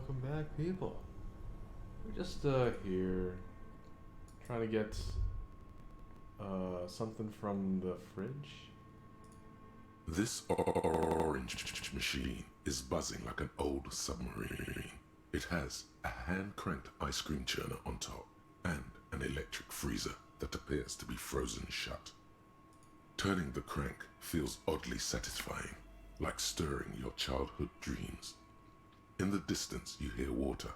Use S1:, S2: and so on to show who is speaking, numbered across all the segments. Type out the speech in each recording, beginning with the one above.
S1: welcome back, people. We're just here trying to get something from the fridge.
S2: This orange machine is buzzing like an old submarine. It has a hand-cranked ice cream churner on top and an electric freezer that appears to be frozen shut. Turning the crank feels oddly satisfying, like stirring your childhood dreams. In the distance you hear water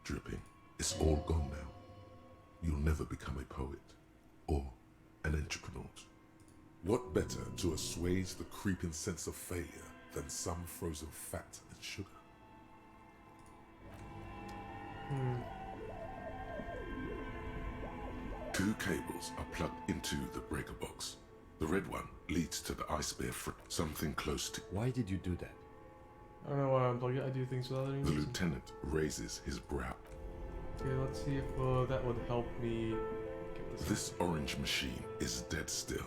S2: dripping. It's all gone now. You'll never become a poet or an entrepreneur. What better to assuage the creeping sense of failure than some frozen fat and sugar? Two cables are plugged into the breaker box. The red one leads to the ice bear something close to.
S3: Why did you do that?
S1: I don't know why I'm plugging it. I do things without any
S2: The
S1: reason.
S2: lieutenant raises his brow.
S1: Okay, let's see if that would help me get this.
S2: This orange machine is dead still.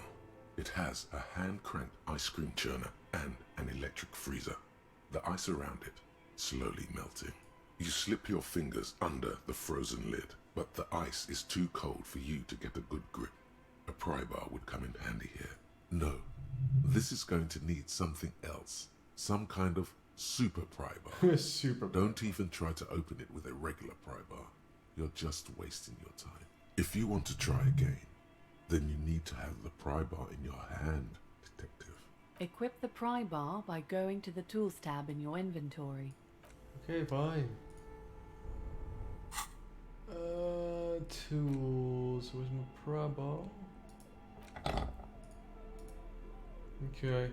S2: It has a hand-cranked ice cream churner and an electric freezer. The ice around it slowly melting. You slip your fingers under the frozen lid, but the ice is too cold for you to get a good grip. A pry bar would come in handy here. No, this is going to need something else. Some kind of super pry bar.
S1: Super.
S2: Don't even try to open it with a regular pry bar. You're just wasting your time. If you want to try again, then you need to have the pry bar in your hand, detective.
S4: Equip the pry bar by going to the Tools tab in your inventory.
S1: Okay, fine. Tools. Where's my pry bar? Okay.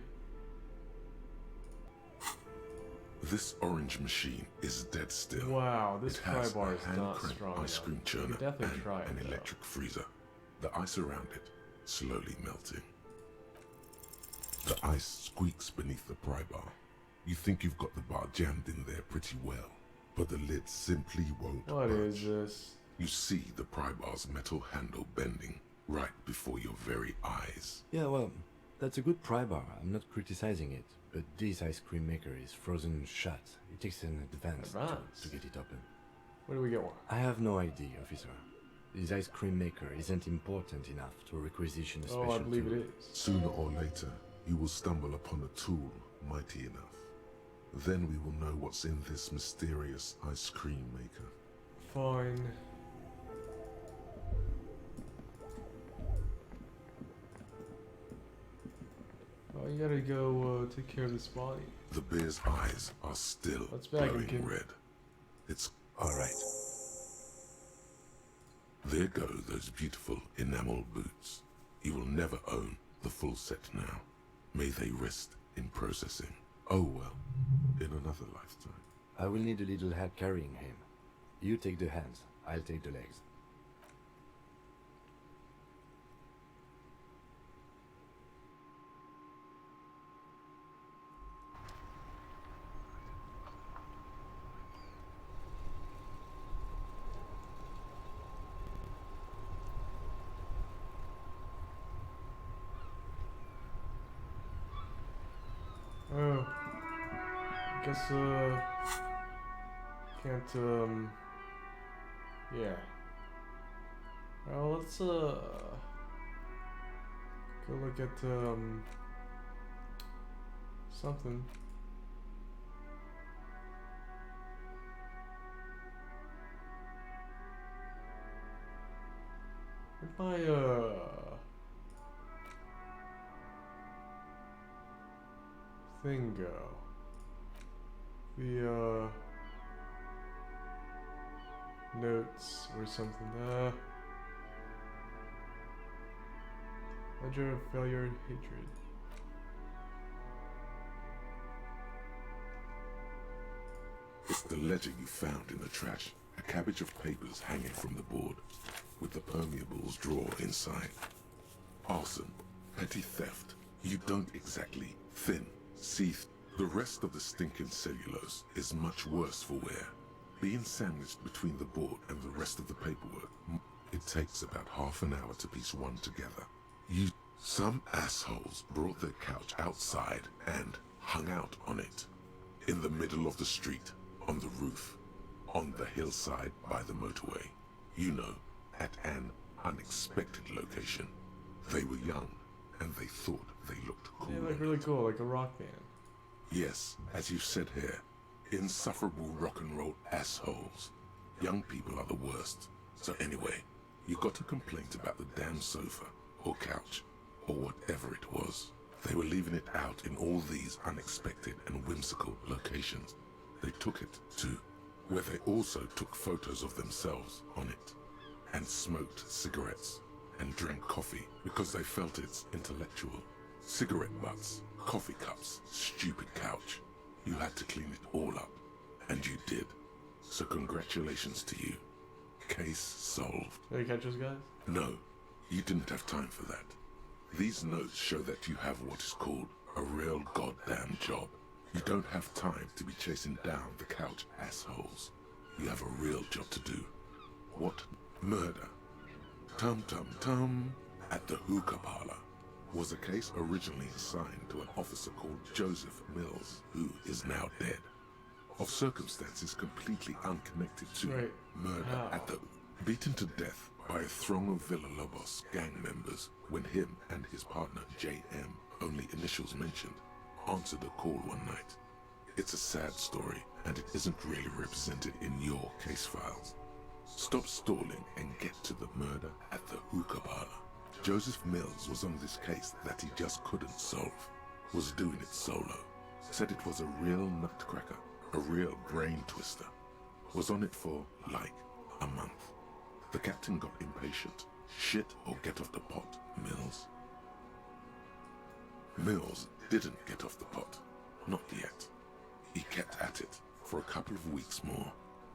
S2: This orange machine is dead still.
S1: Wow, this
S2: It
S1: pry
S2: has
S1: bar
S2: a
S1: is not
S2: hand-cranked
S1: strong
S2: ice
S1: enough.
S2: cream
S1: You
S2: churner
S1: could definitely
S2: and
S1: try it,
S2: an
S1: though.
S2: electric freezer. The ice around it slowly melting. The ice squeaks beneath the pry bar. You think you've got the bar jammed in there pretty well, but the lid simply won't
S1: What
S2: budge.
S1: is this?
S2: You see the pry bar's metal handle bending right before your very eyes.
S3: Yeah, well, that's a good pry bar. I'm not criticizing it, but this ice cream maker is frozen shut. It takes an advance
S1: Advance?
S3: to get it open.
S1: Where do we get one?
S3: I have no idea, officer. This ice cream maker isn't important enough to requisition a
S1: Oh,
S3: special
S1: I believe
S3: tool.
S1: it is.
S2: Sooner or later, you will stumble upon a tool mighty enough. Then we will know what's in this mysterious ice cream maker.
S1: Fine. Oh, you gotta go take care of this body.
S2: The bear's eyes are still
S1: Let's back
S2: glowing
S1: again.
S2: red. It's
S3: Alright.
S2: there go those beautiful enamel boots. You will never own the full set now. May they rest in processing. Oh well, in another lifetime.
S3: I will need a little help carrying him. You take the hands, I'll take the legs.
S1: Oh. I guess, can't, yeah. Well, let's, go look at, something. Where'd my, thing go? The notes or something. Ledger of failure and hatred.
S2: It's the ledger you found in the trash. A cabbage of papers hanging from the board, with the permeables drawer inside. Arson, petty theft. You don't exactly thin, see. The rest of the stinking cellulose is much worse for wear. Being sandwiched between the board and the rest of the paperwork, it takes about half an hour to piece one together. Some assholes brought their couch outside and hung out on it. In the middle of the street, on the roof. on the hillside by the motorway. You know, at an unexpected location. They were young, and they thought they looked cool.
S1: They look really cool, like a rock band.
S2: Yes, as you said here, insufferable rock and roll assholes. Young people are the worst. So anyway, you got a complaint about the damn sofa, or couch, or whatever it was. They were leaving it out in all these unexpected and whimsical locations. They took it to where they also took photos of themselves on it, and smoked cigarettes, and drank coffee because they felt it's intellectual. Cigarette butts, coffee cups, stupid couch. You had to clean it all up, and you did. So congratulations to you. Case solved.
S1: Did you catch those guys?
S2: No, you didn't have time for that. These notes show that you have what is called a real goddamn job. You don't have time to be chasing down the couch assholes. You have a real job to do. What? Murder. Tum tum tum. At the hookah parlor was a case originally assigned to an officer called Joseph Mills, who is now dead. Of circumstances completely unconnected to
S1: Right.
S2: murder
S1: How?
S2: at the... Beaten to death by a throng of Villalobos gang members when him and his partner J.M., only initials mentioned, answered a call one night. It's a sad story, and it isn't really represented in your case files. Stop stalling and get to the murder at the hookah parlor. Joseph Mills was on this case that he just couldn't solve, was doing it solo, said it was a real nutcracker, a real brain twister, was on it for, like, a month. The captain got impatient. Shit or get off the pot, Mills. Mills didn't get off the pot. Not yet. He kept at it for a couple of weeks more,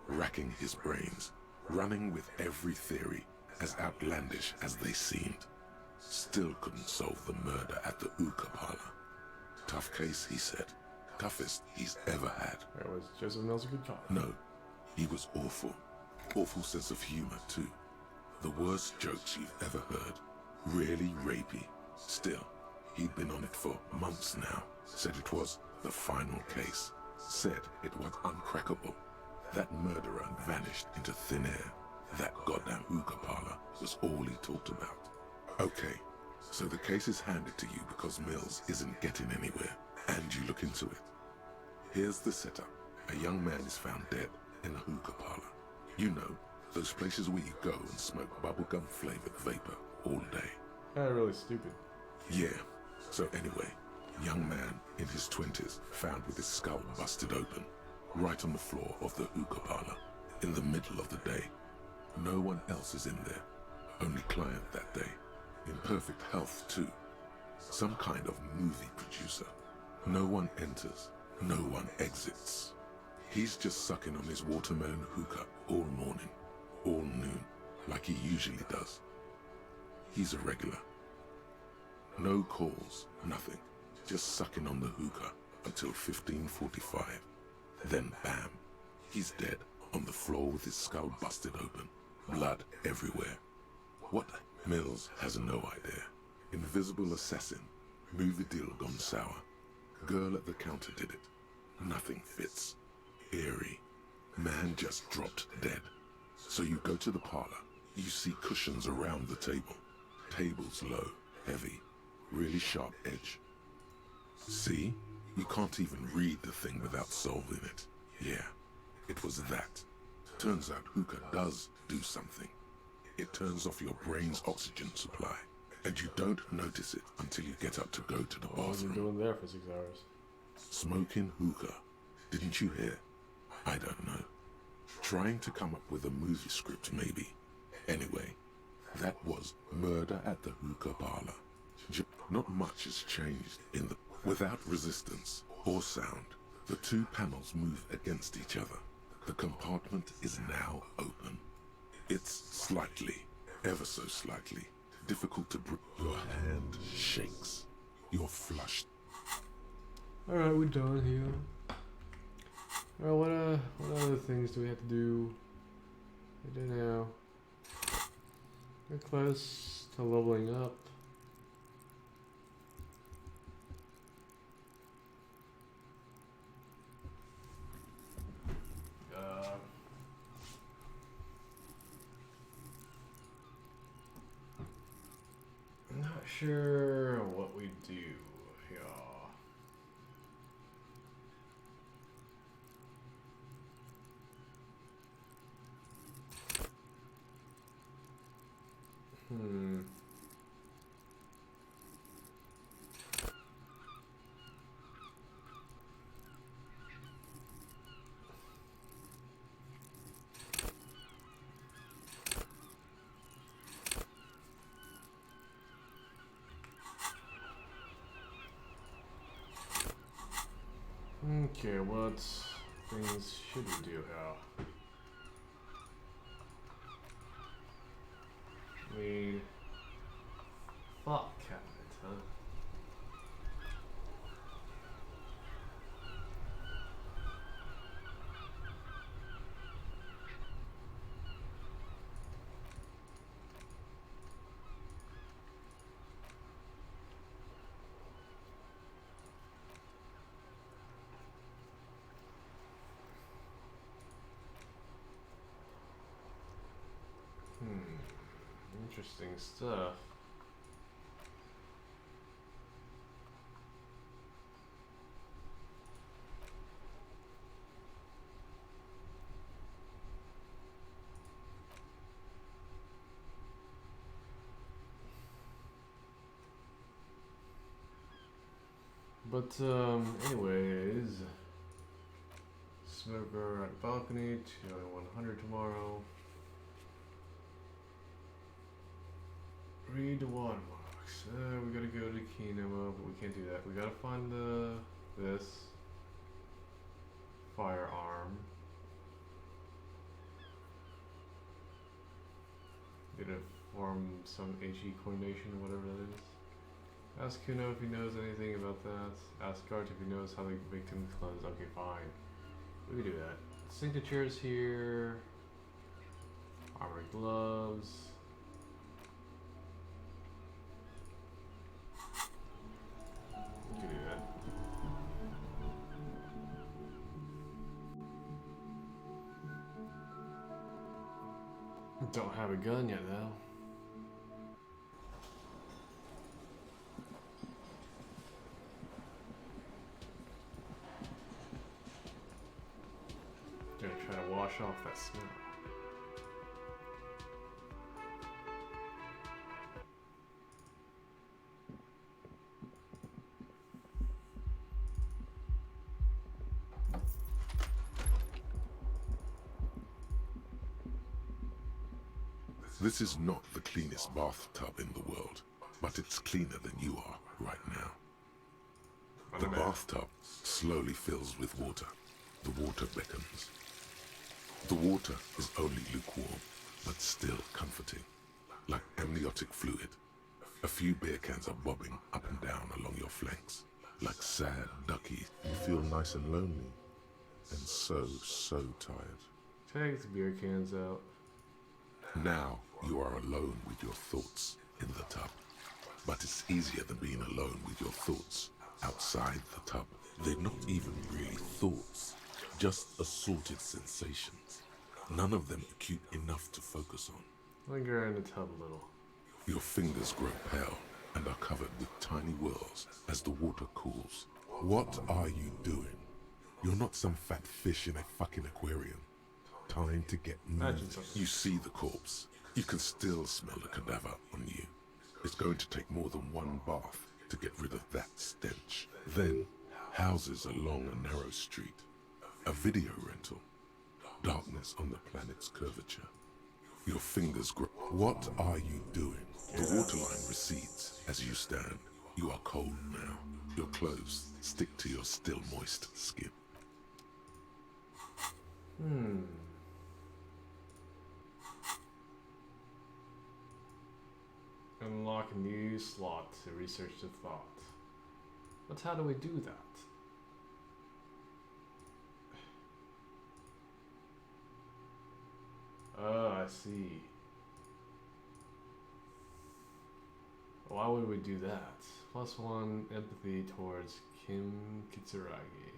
S2: racking his brains, running with every theory as outlandish as they seemed. Still couldn't solve the murder at the hookah parlor. Tough case, he said. Toughest he's ever had.
S1: Or was Joseph Mills a good cop?
S2: No, he was awful. Awful sense of humor, too. The worst jokes you've ever heard. Really rapey. Still, he'd been on it for months now. Said it was the final case. Said it was uncrackable. That murderer vanished into thin air. That goddamn hookah parlor was all he talked about. Okay, so the case is handed to you because Mills isn't getting anywhere, and you look into it. Here's the setup. A young man is found dead in a hookah parlor. You know, those places where you go and smoke bubblegum-flavored vapor all day.
S1: Really stupid.
S2: Yeah, so anyway, young man in his 20s found with his skull busted open, right on the floor of the hookah parlor, in the middle of the day. No one else is in there, only client that day. In perfect health, too. Some kind of movie producer. No one enters, no one exits. He's just sucking on his watermelon hookah all morning, all noon, like he usually does. He's a regular. No calls, nothing. Just sucking on the hookah until 15:45. Then bam, he's dead on the floor with his skull busted open. Blood everywhere. What? Mills has no idea. Invisible assassin. Movie deal gone sour. Girl at the counter did it. Nothing fits. Eerie. Man just dropped dead. So you go to the parlor. You see cushions around the table. Tables low, heavy, really sharp edge. See? You can't even read the thing without solving it. Yeah, it was that. Turns out hookah does do something. It turns off your brain's oxygen supply, and you don't notice it until you get up to go to the
S1: What was he
S2: bathroom.
S1: doing there for 6 hours?
S2: Smoking hookah. Didn't you hear? I don't know. Trying to come up with a movie script, maybe. Anyway, that was murder at the hookah parlor. Not much has changed in the... Without resistance or sound, the two panels move against each other. The compartment is now open. It's slightly, ever so slightly, difficult to breathe. Your hand shakes. You're flushed.
S1: Alright, we're done here. Alright, what other things do we have to do? We do now. We're close to leveling up. sure what we do here. Hmm. Okay, what things should we do here? I mean, thought cabinet, huh? Interesting stuff. But, anyways, smoker at the balcony, 100 tomorrow. Read the watermarks. We gotta go to Kinema, but we can't do that. We gotta find this firearm. Gotta form some HE coordination or whatever that is. Ask Kuno if he knows anything about that. Ask Gart if he knows how the victims cleanse. Okay, fine. We can do that. Signatures here. Armored gloves. We can do that. Don't have a gun yet, though. Gonna try to wash off that smell.
S2: This is not the cleanest bathtub in the world, but it's cleaner than you are right now. The bathtub slowly fills with water. The water beckons. The water is only lukewarm, but still comforting, like amniotic fluid. A few beer cans are bobbing up and down along your flanks, like sad duckies. You feel nice and lonely, and so tired.
S1: Take the beer cans out.
S2: Now you are alone with your thoughts in the tub. But it's easier than being alone with your thoughts outside the tub. They're not even really thoughts, just assorted sensations. None of them acute enough to focus on.
S1: Linger in the tub a little.
S2: Your fingers grow pale and are covered with tiny whirls as the water cools. What are you doing? You're not some fat fish in a fucking aquarium. Time to get moving. You see the corpse. You can still smell the cadaver on you. It's going to take more than one bath to get rid of that stench. Then, houses along a narrow street. A video rental. Darkness on the planet's curvature. Your fingers grow. What are you doing? The waterline recedes as you stand. You are cold now. Your clothes stick to your still moist skin.
S1: Unlock a new slot to research the thought. But how do we do that? Oh, I see. Why would we do that? +1 empathy towards Kim Kitsuragi.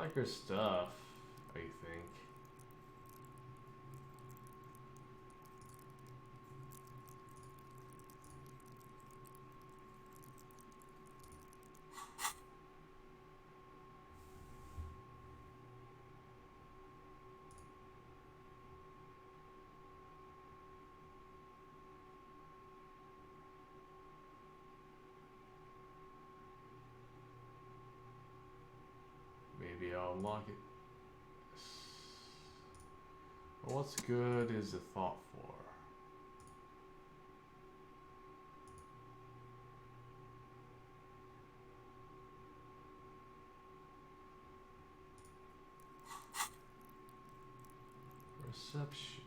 S1: like her stuff, I think. Maybe I'll unlock it. Well, what's good is a thought for. Reception.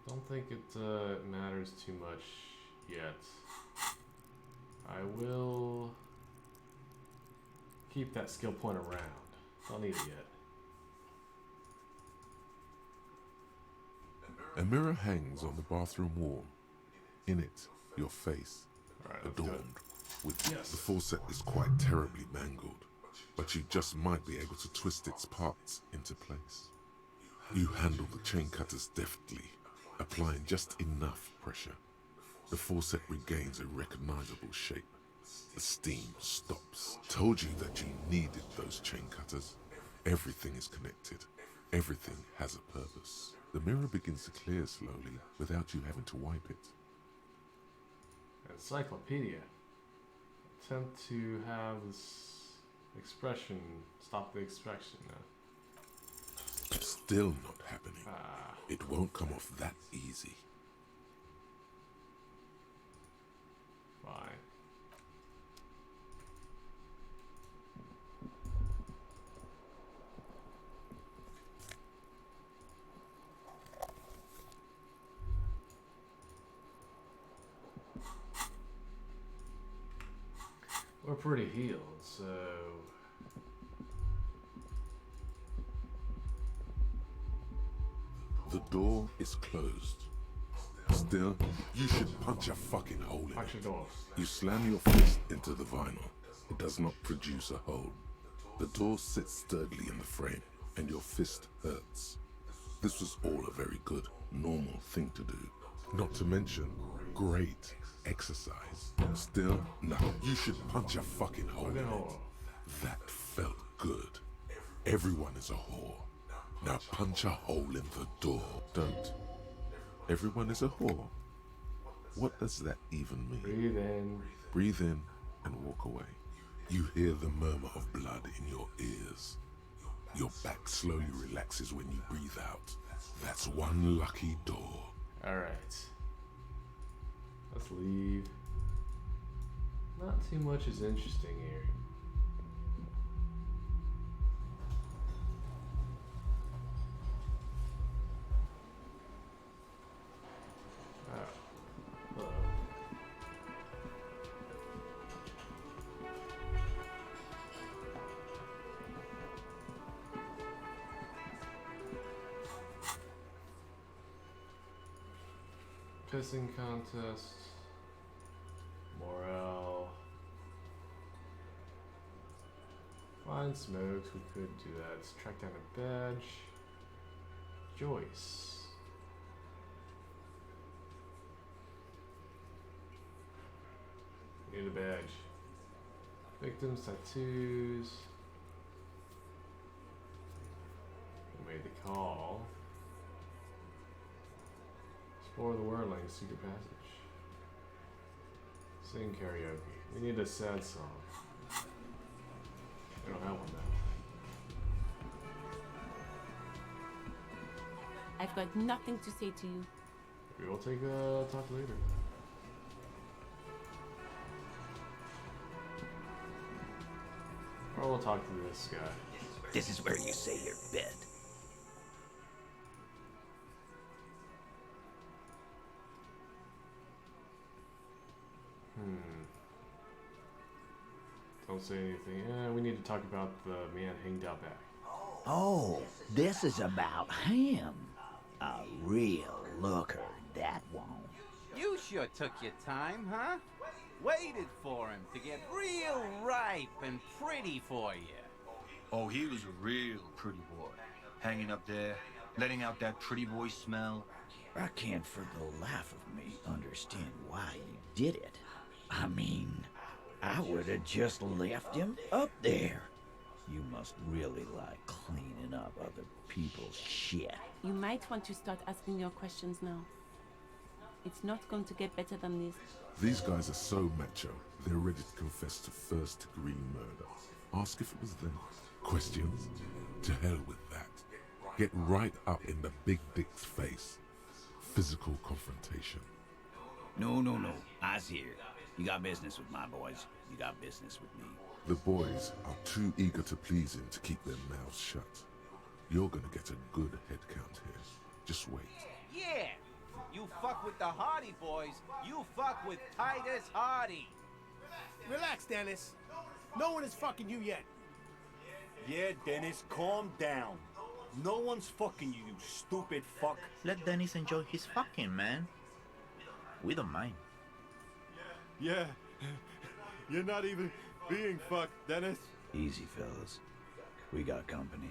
S1: Don't think it matters too much yet. I will keep that skill point around. Don't need it yet.
S2: A mirror hangs on the bathroom wall. In it, your face,
S1: Alright, let's do it.
S2: adorned with
S1: Yes.
S2: the faucet is quite terribly mangled, but you just might be able to twist its parts into place. You handle the chain cutters deftly, applying just enough pressure. The faucet regains a recognizable shape. The steam stops. Told you that you needed those chain cutters. Everything is connected. Everything has a purpose. The mirror begins to clear slowly without you having to wipe it.
S1: Encyclopedia. Attempt to have this expression stop the extraction.
S2: Still not happening.
S1: Ah,
S2: It won't come off that easy.
S1: fine. We're pretty healed, so
S2: The door is closed. Still, you should punch a fucking hole in it.
S1: punch the door.
S2: You slam your fist into the vinyl. It does not produce a hole. The door sits sturdily in the frame, and your fist hurts. This was all a very good, normal thing to do. Not to mention, great exercise. Still, no, you should punch a fucking hole in
S1: Fucking
S2: it.
S1: hole.
S2: That felt good. Everyone is a whore. Now punch a hole in the door. Don't. Everyone is a whore. What does that even mean?
S1: Breathe in.
S2: Breathe in and walk away. You hear the murmur of blood in your ears. Your back slowly relaxes when you breathe out. That's one lucky door.
S1: Alright. Let's leave. Not too much is interesting here. Oh. Uh-oh. Pissing contest. Morale. Find smokes, we could do that. Let's track down a badge. Joyce. Need a badge. Victims, tattoos. Who made the call? Explore the Whirling secret passage. Sing karaoke. We need a sad song. We don't have one now.
S5: I've got nothing to say to you.
S1: We will take a talk later. Or we'll talk to this guy.
S6: This is where you say your bit.
S1: Don't say anything. We need to talk about the man hanged out back.
S6: Oh, this is about him. A real look her, that won't.
S7: You sure took your time, huh? Waited for him to get real ripe and pretty for you.
S8: Oh, he was a real pretty boy. Hanging up there, letting out that pretty boy smell.
S6: I can't for the life of me understand why you did it. I mean, I would have just left him up there. You must really like cleaning up other people's shit.
S5: You might want to start asking your questions now. It's not going to get better than this.
S2: These guys are so macho, they're ready to confess to first-degree murder. Ask if it was them. Questions? To hell with that. Get right up in the big dick's face. Physical confrontation.
S6: No. I's here. You got business with my boys. You got business with me.
S2: The boys are too eager to please him to keep their mouths shut. You're gonna get a good head count here. Just wait.
S7: Yeah! You fuck with the Hardy boys, you fuck with Titus Hardy.
S9: Relax, Dennis. No one is fucking you yet.
S10: Yeah, Dennis, calm down. No one's fucking you, you stupid fuck.
S11: Let Dennis enjoy his fucking, man. We don't mind.
S10: Yeah, you're not even being fucked, Dennis.
S6: Easy, fellas. We got company.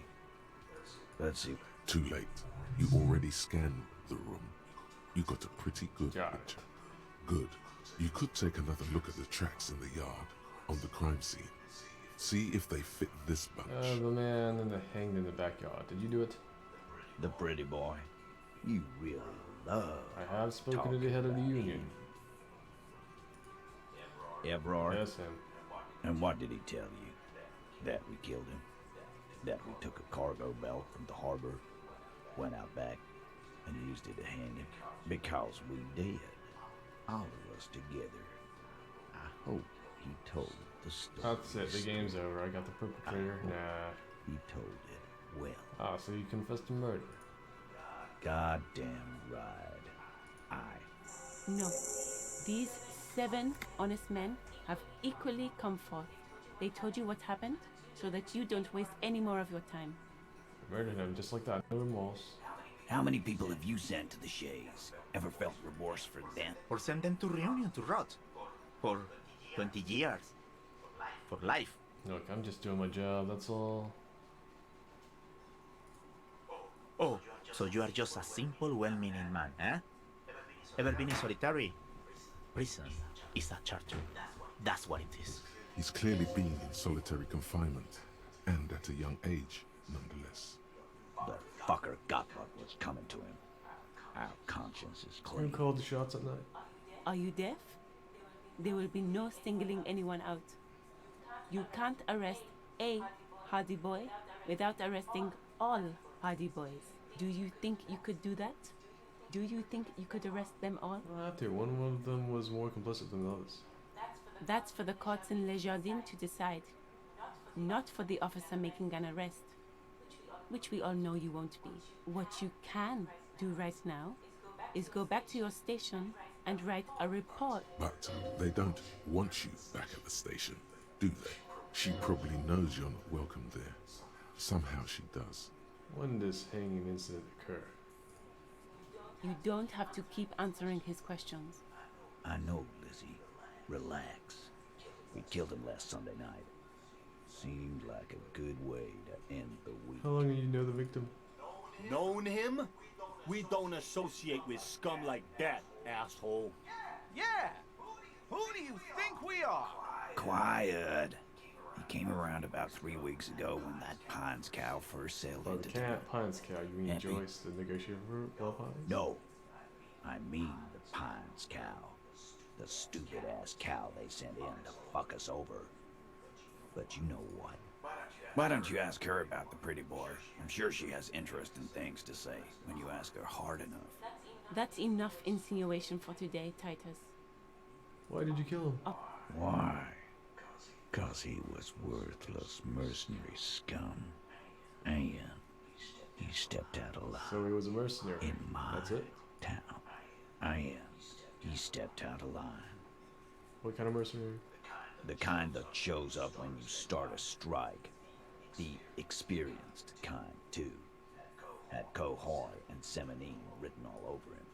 S6: Let's see.
S2: Too late. You already scanned the room. You got a pretty good picture. Good. You could take another look at the tracks in the yard, on the crime scene. See if they fit this bunch.
S1: The man and the hanged in the backyard. Did you do it?
S6: The pretty boy. You really love.
S1: I have spoken to the head of the union.
S6: Ebrard?
S1: Yes, him.
S6: And what did he tell you? That we killed him? That we took a cargo belt from the harbor, went out back, and used it to hang him? Because we did. All of us together. I hope he told the story.
S1: That's it. The game's over. I got the perpetrator. Nah.
S6: He told it well.
S1: Ah, so you confessed to murder.
S6: Goddamn right.
S5: No. These 7 honest men have equally come forth. They told you what happened so that you don't waste any more of your time.
S1: Murdered him just like that. No remorse.
S6: How many people have you sent to the Shays? Ever felt remorse for them?
S11: Or send them to Reunion to rot. For 20 years. For life.
S1: Look, I'm just doing my job, that's all.
S11: Oh, so you are just a simple, well-meaning man, eh? Ever been in solitary? Prison is a torture. That's what it is.
S2: He's clearly been in solitary confinement, and at a young age, nonetheless.
S6: The fucker got what was coming to him. Our conscience is
S1: Who
S6: clean.
S1: called the shots at night?
S5: Are you deaf? There will be no singling anyone out. You can't arrest a Hardy boy without arresting all Hardy boys. Do you think you could do that? Do you think you could arrest them all?
S1: I have to. One of them was more complicit than the others.
S5: That's for the courts in Les Jardins to decide. Not for the officer making an arrest. Which we all know you won't be. What you can do right now is go back to your station and write a report.
S2: But they don't want you back at the station, do they? She probably knows you're not welcome there. Somehow she does.
S1: When did this hanging incident occur?
S5: You don't have to keep answering his questions.
S6: I know, Lizzie. Relax. We killed him last Sunday night. Seemed like a good way to end the week.
S1: How long do you know the victim?
S10: Known him? We don't associate with scum like that, asshole.
S7: Yeah! Who do you think we are?
S6: Quiet. He came around about 3 weeks ago when that Pines cow first sailed
S1: Oh,
S6: into
S1: can't Pines cow. You mean
S6: Can't be.
S1: Joyce, the negotiator for Love Pines?
S6: No, I mean the Pines cow. The stupid-ass cow they sent in to fuck us over. But you know what? Why don't you ask her about the pretty boy? I'm sure she has interesting things to say when you ask her hard enough.
S5: That's enough insinuation for today, Titus.
S1: Why did you kill him?
S6: Why? 'Cause he was worthless mercenary scum. And he stepped out alive.
S1: So he was a mercenary.
S6: In my
S1: That's it?
S6: town. He stepped out of line.
S1: What kind of mercenary?
S6: The kind that shows up when you start a strike. The experienced kind, too. Had Cohort and Seminine written all over him.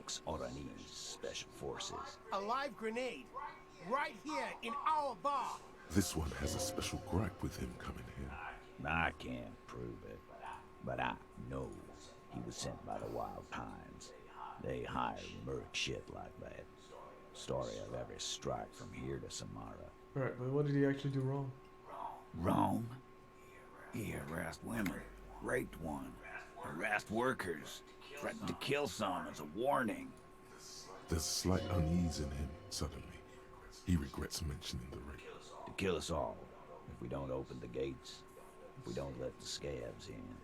S6: ex-Oranese Special Forces.
S9: A live grenade. Right here in our bar.
S2: This one has a special gripe with him coming here.
S6: I can't prove it, but I know he was sent by the Wild Pines. They hire merc shit like that. Story of every strike from here to Samara.
S1: Alright, but what did he actually do wrong?
S6: Wrong? He harassed women, raped one, harassed workers, threatened to kill some as a warning.
S2: There's a slight unease in him, suddenly. He regrets mentioning the rape.
S6: To kill us all, if we don't open the gates, if we don't let the scabs in,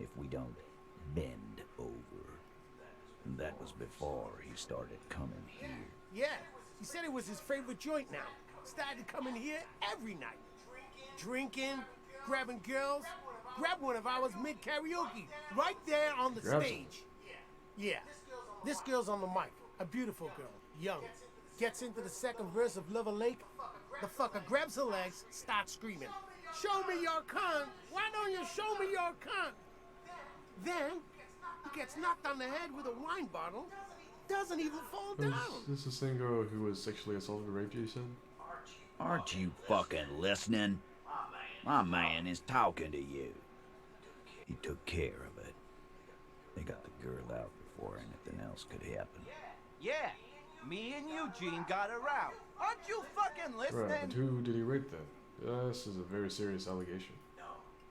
S6: if we don't bend over. And that was before he started coming here.
S9: Yeah, he said it was his favorite joint now. Started coming here every night. Drinking, grabbing girls. Grab one of ours mid-karaoke, right there on the stage. Yeah, this girl's on the mic. A beautiful girl, young. Gets into the second verse of Lover Lake. The fucker grabs her legs, starts screaming. Show me your cunt! Why don't you show me your cunt? Then, he gets knocked on the head with a wine bottle. Doesn't even fall down.
S1: Is this the same girl who was sexually assaulted and raped, you said?
S6: Aren't you fucking listening? My man is talking to you. He took care of it. They got the girl out before anything else could happen.
S7: Yeah, me and Eugene got her out. Aren't you fucking listening?
S1: Right, but who did he rape then? This is a very serious allegation.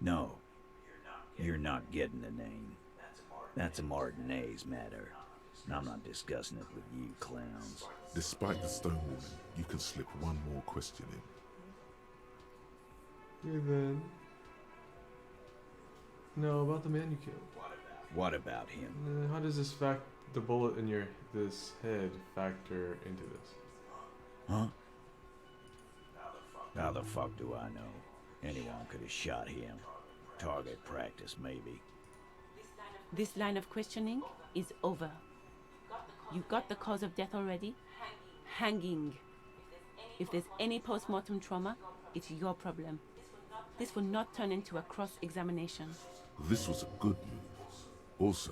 S6: No, you're not getting the name. That's a Martinez matter. And I'm not discussing it with you clowns.
S2: Despite the stone woman, you can slip one more question in.
S1: Yeah, then. No, about the man you killed.
S6: What about him?
S1: How does the bullet in this head factor into this?
S6: Huh? How the fuck do I know? Anyone could have shot him. Target practice, maybe.
S5: This line of questioning is over. You got the cause of death already? Hanging. If there's any post-mortem trauma, it's your problem. This will not turn into a cross-examination.
S2: This was a good move. Also,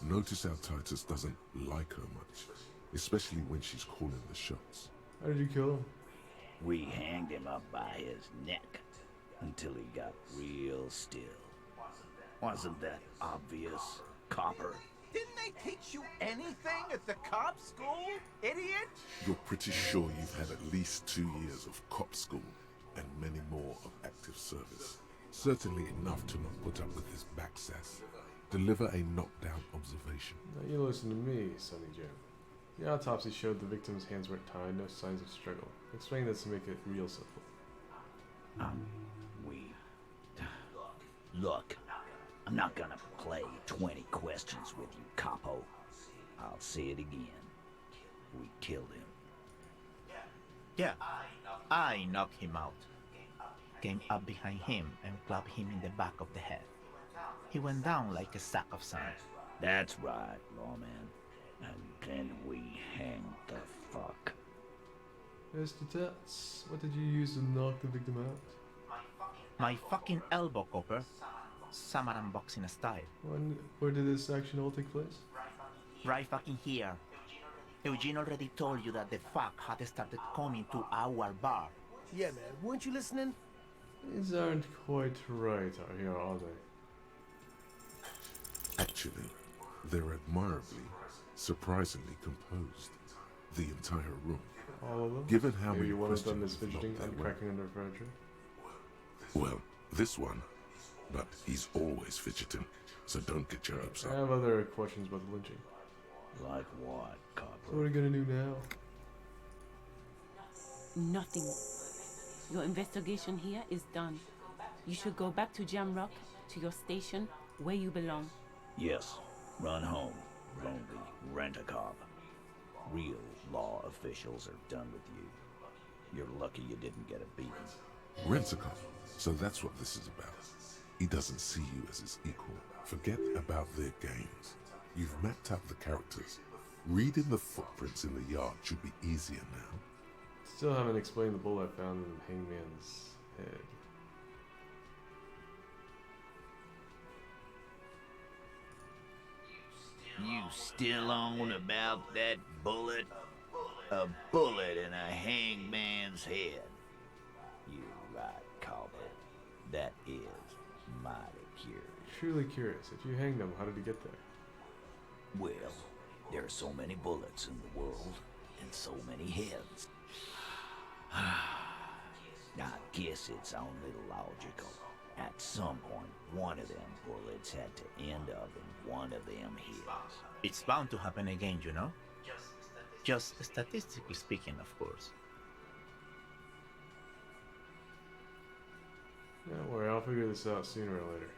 S2: notice how Titus doesn't like her much, especially when she's calling the shots.
S1: How did you kill him?
S6: We hanged him up by his neck until he got real still. Wasn't that obvious, copper?
S7: Didn't they teach you anything at the cop school, idiot?
S2: You're pretty sure you've had at least 2 years of cop school and many more of active service. Certainly enough to not put up with his back sass. Deliver a knockdown observation.
S1: Now you listen to me, Sonny Jim. The autopsy showed the victim's hands weren't tied, no signs of struggle. Explain this to make it real simple.
S6: Look, I'm not gonna play 20 questions with you, capo. I'll say it again. We killed him.
S11: Yeah, I knocked him out. Came up behind him and clapped him in the back of the head. He went down like a sack of sand.
S6: That's right, lawman. And then we hanged the fuck.
S1: Mr. Tats, what did you use to knock the victim out?
S11: My fucking elbow, copper. Samaran boxing style.
S1: Where did this action all take place?
S11: Right fucking here. Eugene already told you that the fuck had started coming to our bar.
S9: Yeah, man. Weren't you listening?
S1: These aren't quite right here, are they?
S2: Actually, they're admirably, surprisingly composed. The entire room.
S1: All of them?
S2: Given how
S1: Maybe
S2: many
S1: one of them
S2: questions
S1: is fidgeting
S2: knocked
S1: and
S2: that
S1: cracking under furniture.
S2: Well, this one. But he's always fidgeting, so don't get your hopes
S1: I
S2: up.
S1: have other questions about the lynching.
S6: Like what, copper?
S1: So what are you gonna do now?
S5: Nothing. Your investigation here is done. You should go back to Jamrock, to your station, where you belong.
S6: Yes. Run home. Lonely. Rent a cop. Real law officials are done with you. You're lucky you didn't get a beating.
S2: Rent-a-cop. So that's what this is about. He doesn't see you as his equal. Forget about their games. You've mapped out the characters. Reading the footprints in the yard should be easier now.
S1: Still haven't explained the bullet I found in Hangman's head.
S6: You still on about that bullet? A bullet in a hangman's head. You're right, Colbert. That is mighty curious.
S1: Truly curious. If you hanged him, how did he get there?
S6: Well, there are so many bullets in the world, and so many heads. I guess it's only logical. At some point, one of them bullets had to end up in one of them heads.
S11: It's bound to happen again, you know? Just statistically speaking, of course.
S1: Don't worry, I'll figure this out sooner or later.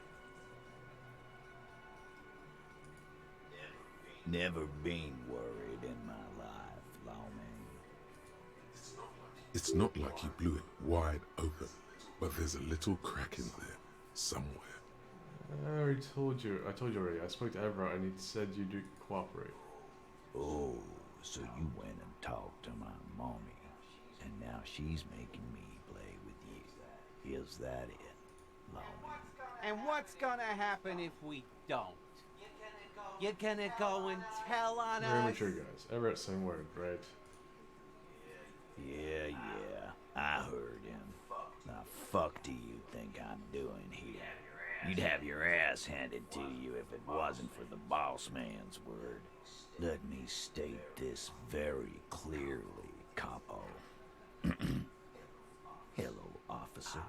S6: Never been worried in my life, Lawman.
S2: It's not like you blew it wide open, but there's a little crack in there, somewhere.
S1: I told you already. I spoke to Everett and he said you'd cooperate.
S6: Oh, so you went and talked to my mommy, and now she's making me play with you. Is that it, Lawman?
S7: And what's gonna happen if we don't? You're gonna go and tell on
S1: Very
S7: us?
S1: mature guys. Everett's saying word, right?
S6: Yeah, I heard him. Now, fuck do you think I'm doing here? You'd have your ass handed to you if it wasn't for the boss man's word. Let me state this very clearly, Capo. Hello, officer.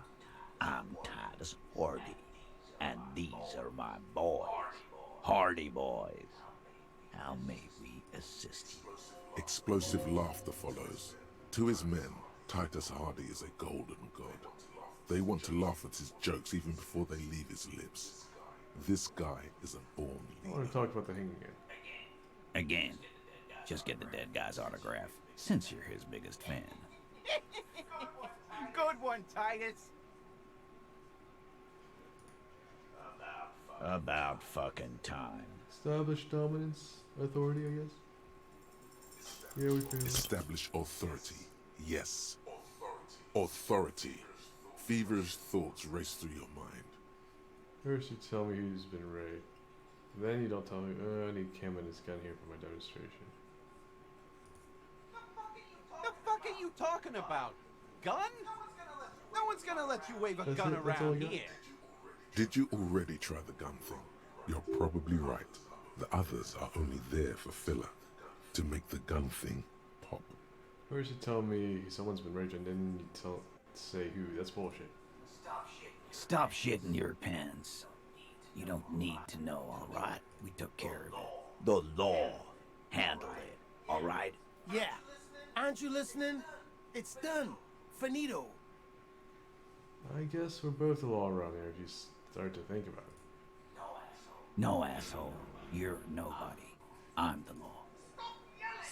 S6: I'm Titus Hardy, and these are my boys. Hardy boys. How may we assist you?
S2: Explosive laughter follows. To his men, Titus Hardy is a golden god. They want to laugh at his jokes even before they leave his lips. This guy is a born
S1: I
S2: leader.
S1: want to talk about the hanging again.
S6: Again, just get the dead guy's autograph, since you're his biggest fan.
S7: Good one, Titus.
S6: About fucking time.
S1: Establish dominance, authority, I guess. Yeah, we can.
S2: Establish authority. Yes. Authority. Feverish thoughts race through your mind.
S1: First you tell me who's been raped. Then you don't tell me, I need Cam and his gun here for my demonstration.
S7: The fuck are you talking about? Gun? No one's gonna let you wave a
S1: That's
S7: gun
S1: it? That's all
S7: around
S1: you got?
S7: here.
S2: Did you already try the gun thing? You're probably right. The others are only there for filler. To make the gun thing pop.
S1: First you tell me someone's been raped and then you say who. That's bullshit.
S6: Stop shitting your pants. You don't need to know, alright? We took care of it. The law handled it, alright?
S9: Yeah. Aren't you listening? It's done. Finito.
S1: I guess we're both the law around here if you start to think about it.
S6: No, asshole. You're nobody. I'm the law.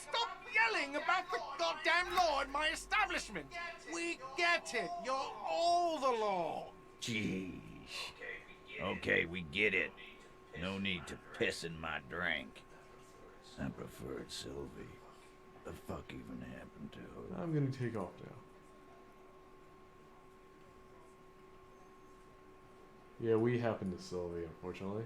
S9: Stop yelling about the goddamn law in my establishment. We get it. You're all the law.
S6: Jeez. Okay, we get it. No need to piss in my drink. I preferred Sylvie. The fuck even happened to her?
S1: I'm gonna take off now. Yeah, we happened to Sylvie, unfortunately.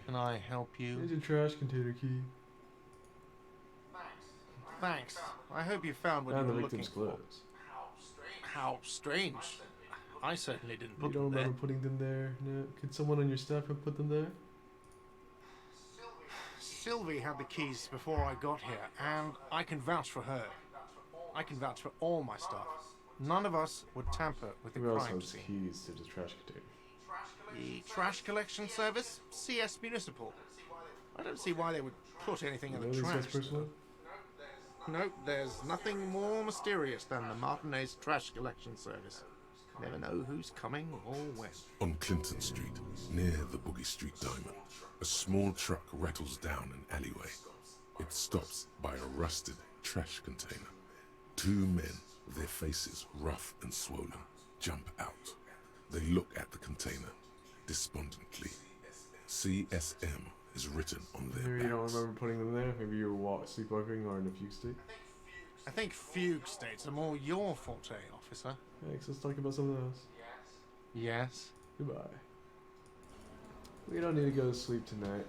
S9: Can I help you?
S1: Here's your trash container key.
S9: Thanks. I hope you found what
S1: And
S9: you
S1: the
S9: were looking
S1: victim's
S9: for.
S1: clothes.
S9: How strange. I certainly didn't
S1: You
S9: put
S1: don't
S9: them there.
S1: remember putting them there? No. Could someone on your staff have put them there?
S9: Sylvie had the keys before I got here, and I can vouch for her. I can vouch for all my staff. None of us would tamper with the
S1: Who else
S9: crime
S1: has
S9: scene.
S1: keys to the trash container?
S9: The trash collection service, CS Municipal. I don't see why they would put anything in
S1: You know
S9: the
S1: these guys
S9: trash.
S1: personally?
S9: No, there's nothing more mysterious than the Martinez trash collection service. Never know who's coming or when.
S2: On Clinton Street, near the Boogie Street Diamond, a small truck rattles down an alleyway. It stops by a rusted trash container. Two men, their faces rough and swollen, jump out. They look at the container, despondently. CSM is written on their
S1: Maybe you don't
S2: backs.
S1: remember putting them there. Maybe you were sleepwalking or in a fugue state.
S12: I think fugue states are more your forte, officer.
S1: Thanks, let's talk about something else.
S12: Yes?
S1: Goodbye. We don't need to go to sleep tonight.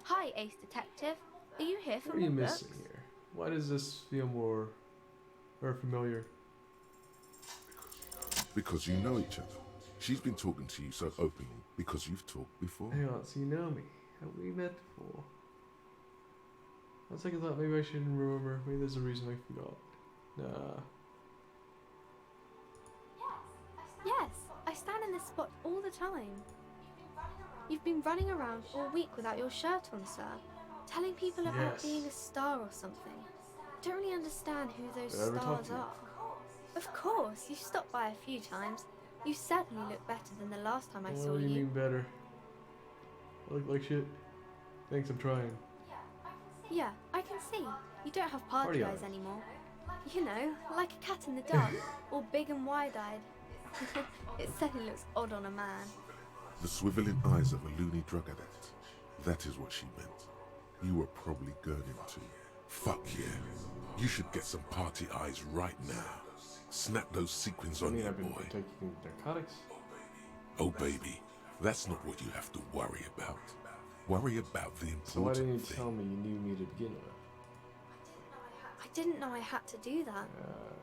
S13: Hi, Ace Detective. Are you here for
S1: What are you
S13: more
S1: missing
S13: books?
S1: here? Why does this feel more familiar?
S2: Because you know each other. She's been talking to you so openly because you've talked before.
S1: Hang on, so you know me. Have we met before? On second thought, maybe I shouldn't remember. Maybe there's a reason I forgot. Nah.
S13: Yes, I stand in this spot all the time. You've been running around all week without your shirt on, sir. Telling people about
S1: Yes.
S13: being a star or something. I don't really understand who those
S1: Did I ever talk
S13: stars
S1: to you?
S13: are. Of course, you've stopped by a few times. You certainly look better than the last time I saw
S1: What do you
S13: you.
S1: mean better? I look like shit? Thanks, I'm trying.
S13: Yeah, I can see. You don't have
S1: Party
S13: party
S1: eyes.
S13: eyes anymore. You know, like a cat in the dark, all big and wide-eyed. It certainly looks odd on a man.
S2: The swiveling eyes of a loony drug addict. That is what she meant. You were probably gurning too. Fuck yeah. You should get some party eyes right now. Snap those sequins
S1: I
S2: on
S1: mean,
S2: you,
S1: I've been
S2: boy.
S1: taking narcotics.
S2: Oh, baby. That's not what you have to worry about. Worry about the
S1: So why didn't you
S2: important
S1: tell
S2: thing.
S1: me you knew me to begin with?
S13: I didn't know I had to do that.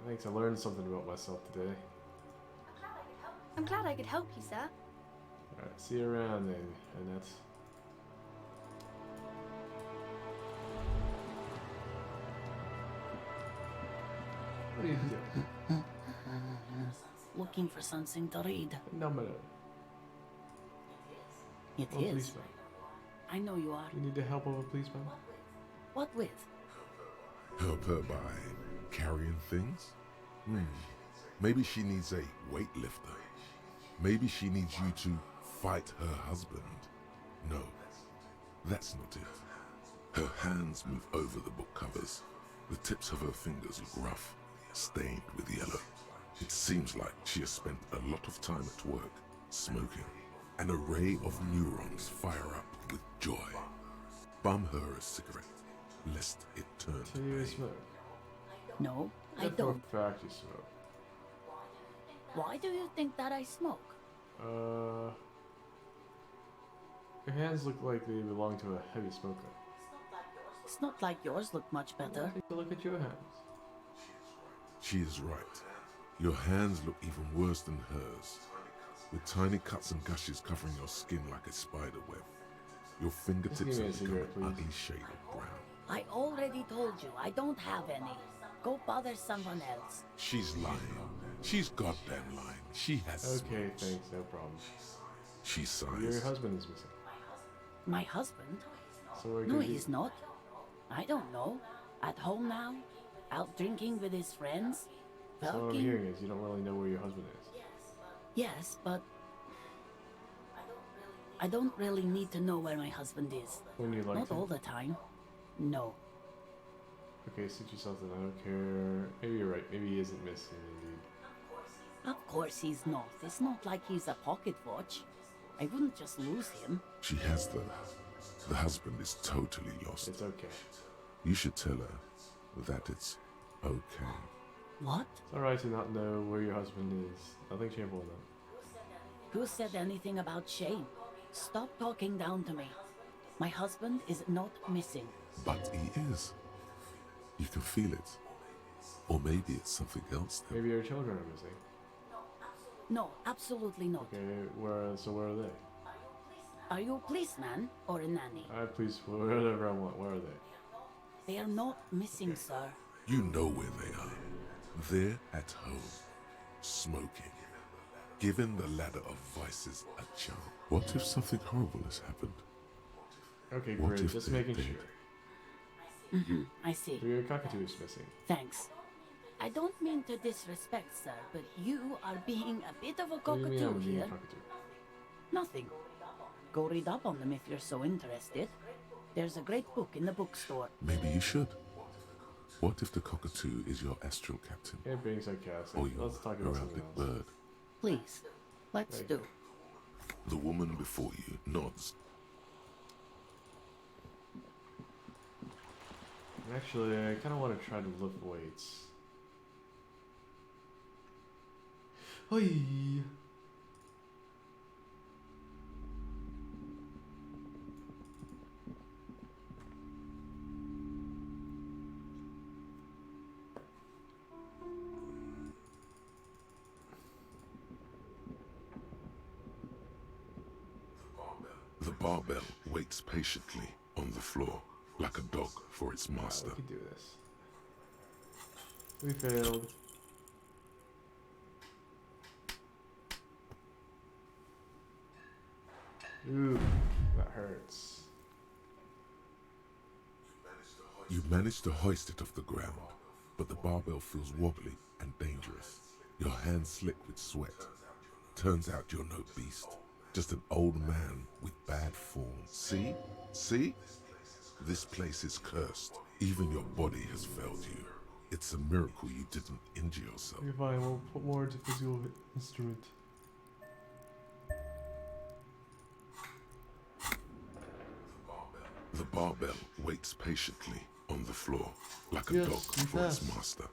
S1: Thanks, I learned something about myself today.
S13: I'm glad I could help you, sir.
S1: Alright, see you around then, Annette. What are you doing?
S14: Looking for something to read.
S1: No, man.
S14: It
S1: Oh,
S14: is.
S1: policeman.
S14: I know you are.
S1: You need the help of a policeman?
S14: What with?
S2: Help her by carrying things? Maybe she needs a weightlifter. Maybe she needs you to fight her husband. No, that's not it. Her hands move over the book covers. The tips of her fingers look rough, stained with yellow. It seems like she has spent a lot of time at work, smoking. An array of neurons fire up with joy. Bum her a cigarette, lest it turn to
S1: So you
S2: pain.
S1: smoke?
S14: No, I
S1: If
S14: don't.
S1: For a fact you smoke.
S14: Why do you think that I smoke?
S1: Your hands look like they belong to a heavy smoker.
S14: It's not like yours look much better.
S1: Take a look at your hands.
S2: She is right. Your hands look even worse than hers, with tiny cuts and gushes covering your skin like a spider web. Your fingertips
S1: give me a
S2: have become
S1: cigarette,
S2: an
S1: please.
S2: ugly shade of brown.
S14: I already told you I don't have any. Go bother someone else.
S2: She's lying. She's goddamn lying. She has
S1: Okay,
S2: smokes.
S1: thanks, no problem.
S2: She
S1: Your
S2: sighs.
S1: husband is missing.
S14: My husband?
S1: So where
S14: No,
S1: could he-
S14: he's not. I don't know. At home now? Out drinking with his friends?
S1: So what I'm
S14: Talking?
S1: hearing is you don't really know where your husband is.
S14: Yes, but I don't really need to know where my husband is.
S1: When you like
S14: Not
S1: to.
S14: all the time. No.
S1: Okay, suit yourself then. I don't care. Maybe you're right. Maybe he isn't missing indeed.
S14: Of course he's not. It's not like he's a pocket watch. I wouldn't just lose him.
S2: She has the husband is totally lost.
S1: It's okay.
S2: You should tell her that it's okay.
S14: What?
S1: It's alright to not know where your husband is. Nothing shameful in that.
S14: Who said anything about shame? Stop talking down to me. My husband is not missing.
S2: But he is. You can feel it. Or maybe it's something else then.
S1: Maybe your children are missing.
S14: No, absolutely not.
S1: Okay, where are they?
S14: Are you a policeman or a nanny?
S1: Please, whatever I want. Where are they?
S14: They are not missing, sir.
S2: You know where they are. They're at home, smoking, giving the ladder of vices a jump. What if something horrible has happened?
S1: Okay,
S2: What
S1: great.
S2: if
S1: Just
S2: they're
S1: making
S2: dead?
S14: Mm-hmm, I see.
S1: So your cockatoo is missing.
S14: Thanks. I don't mean to disrespect, sir, but you are being a bit of a
S1: What do you mean
S14: cockatoo
S1: I'm being a
S14: here.
S1: cockatoo?
S14: Nothing. Go read up on them if you're so interested. There's a great book in the bookstore.
S2: Maybe you should. What if the cockatoo is your astral captain?
S1: Yeah, being sarcastic.
S2: Or your
S1: Let's talk about something
S2: heraldic
S1: else.
S2: bird?
S14: Please, let's do.
S2: The woman before you nods.
S1: Actually, I kind of want to try to lift weights. Hoi!
S2: The barbell waits patiently on the floor, like a dog for its master.
S1: We can do this. We failed. Ooh, that hurts.
S2: You manage to hoist it off the ground, but the barbell feels wobbly and dangerous. Your hands slick with sweat. Turns out you're no beast, just an old man with bad form. See? See? This place is cursed. Even your body has failed you. It's a miracle you didn't injure yourself.
S1: Okay, fine, we'll put more into physical instrument.
S2: The barbell waits patiently on the floor, like a
S1: Yes,
S2: dog
S1: you
S2: for its
S1: fast.
S2: master.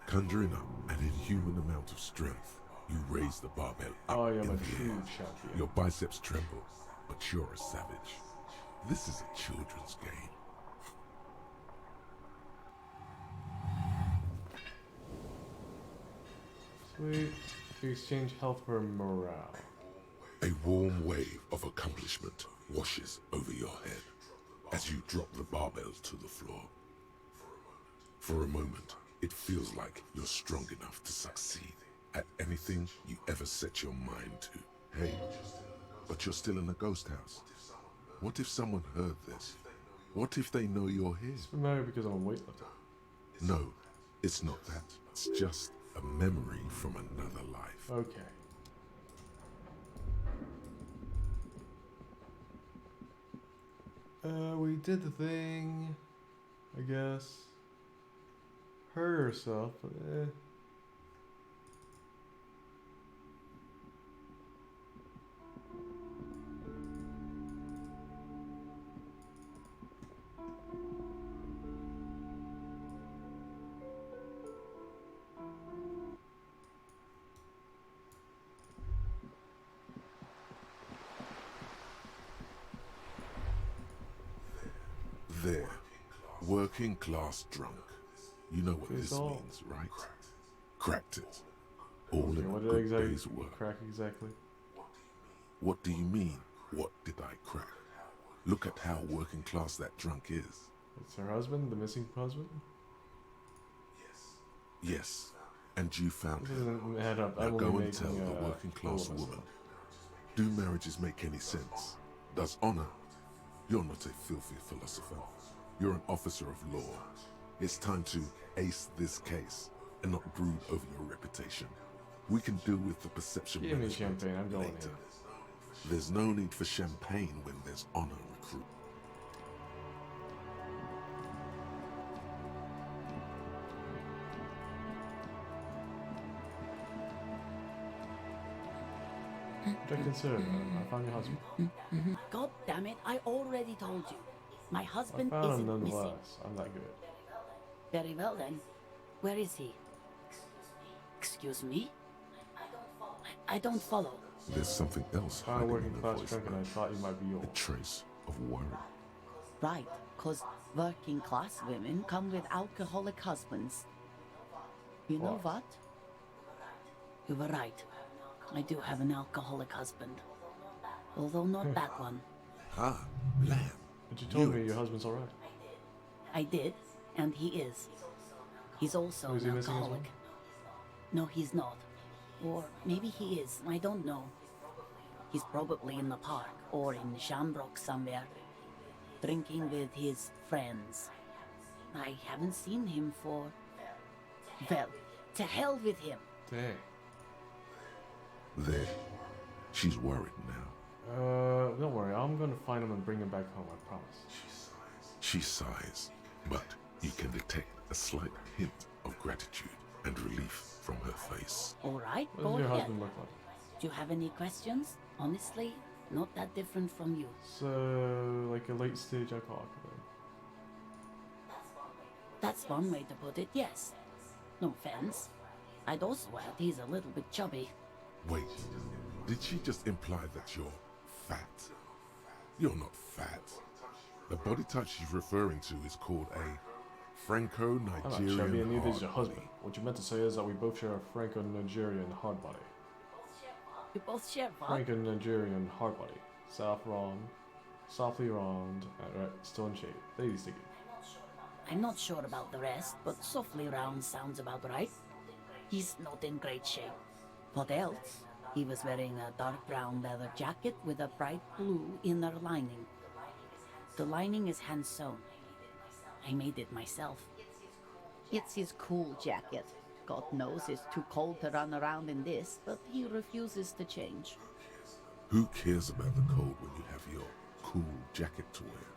S2: Conjuring up an inhuman amount of strength, you raise the barbell up
S1: Oh, yeah,
S2: in
S1: my
S2: the
S1: true
S2: air.
S1: champion.
S2: Your biceps tremble, but you're a savage. This is a children's game.
S1: Sweet. You exchange health for morale.
S2: A warm wave of accomplishment washes over your head as you drop the barbell to the floor. For a moment, it feels like you're strong enough to succeed at anything you ever set your mind to. Hey, but you're still in a ghost house. What if someone heard this? What if they know you're here?
S1: It's familiar because I'm a weightlifter.
S2: No, it's not that. It's just a memory from another life.
S1: Okay. We did the thing, I guess. Hurt herself, but eh.
S2: There, working class drunk. You know what
S1: Face
S2: this
S1: off.
S2: means, right? Cracked it. All
S1: Okay,
S2: in a
S1: what did I
S2: good
S1: exactly
S2: day's work.
S1: crack exactly?
S2: What do you mean, what did I crack? Look at how working class that drunk is.
S1: It's her husband, the missing husband?
S2: Yes, and you found
S1: This
S2: him.
S1: doesn't add up.
S2: Now
S1: I'm
S2: go
S1: only
S2: and tell
S1: making
S2: the working class
S1: fool of
S2: woman.
S1: myself.
S2: Do marriages make any sense? Does honor? You're not a filthy philosopher. You're an officer of law. It's time to ace this case and not brood over your reputation. We can deal with the perception
S1: Give me
S2: management
S1: champagne, I'm going
S2: later.
S1: in.
S2: There's no need for champagne when there's honor, recruit.
S1: What I consider, I found your husband.
S14: God damn it, I already told you. My
S1: I
S14: husband
S1: found him
S14: isn't missing.
S1: nonetheless. I'm that good.
S14: Very well then. Where is he? Excuse me? I don't follow.
S2: There's something else
S1: I'm a
S2: hiding
S1: working
S2: in the
S1: class
S2: voice
S1: drunk and I
S2: now.
S1: thought you might be yours.
S2: A trace of worry.
S14: Right, 'cause working class women come with alcoholic husbands. You know what? You were right. I do have an alcoholic husband. Although not that one.
S2: Ah, lamb.
S1: But you told me your husband's alright.
S14: I did, and he is. He's also
S1: Is
S14: an
S1: he missing as well?
S14: alcoholic. No, he's not. Or maybe he is, I don't know. He's probably in the park or in Shamrock somewhere. drinking with his friends. I haven't seen him for... Well, to hell with him.
S1: Dang.
S2: There. She's worried now.
S1: Don't worry. I'm gonna find him and bring him back home, I promise.
S2: She sighs, but you can detect a slight hint of gratitude and relief from her face.
S14: All right,
S1: What
S14: go
S1: does your
S14: ahead.
S1: husband look like?
S14: Do you have any questions? Honestly, not that different from you.
S1: So, like a late stage alcoholic then.
S14: That's one way to put it, yes. No offense. I'd also add he's a little bit chubby.
S2: Wait, did she just imply that you're fat? You're not fat. The body type she's referring to is called a
S1: I'm not
S2: Franco-Nigerian
S1: chubby, and neither is
S2: hard
S1: your husband. What you meant to say is that we both share a Franco-Nigerian hard body.
S14: You both share what?
S1: Franco-Nigerian hard body. Softly round, right, still in shape. Lady sticky.
S14: I'm not sure about the rest, but softly round sounds about right. He's not in great shape. What else? He was wearing a dark brown leather jacket with a bright blue inner lining. The lining is hand sewn. I made it myself. It's his cool jacket. God knows it's too cold to run around in this, but he refuses to change.
S2: Who cares about the cold when you have your cool jacket to wear?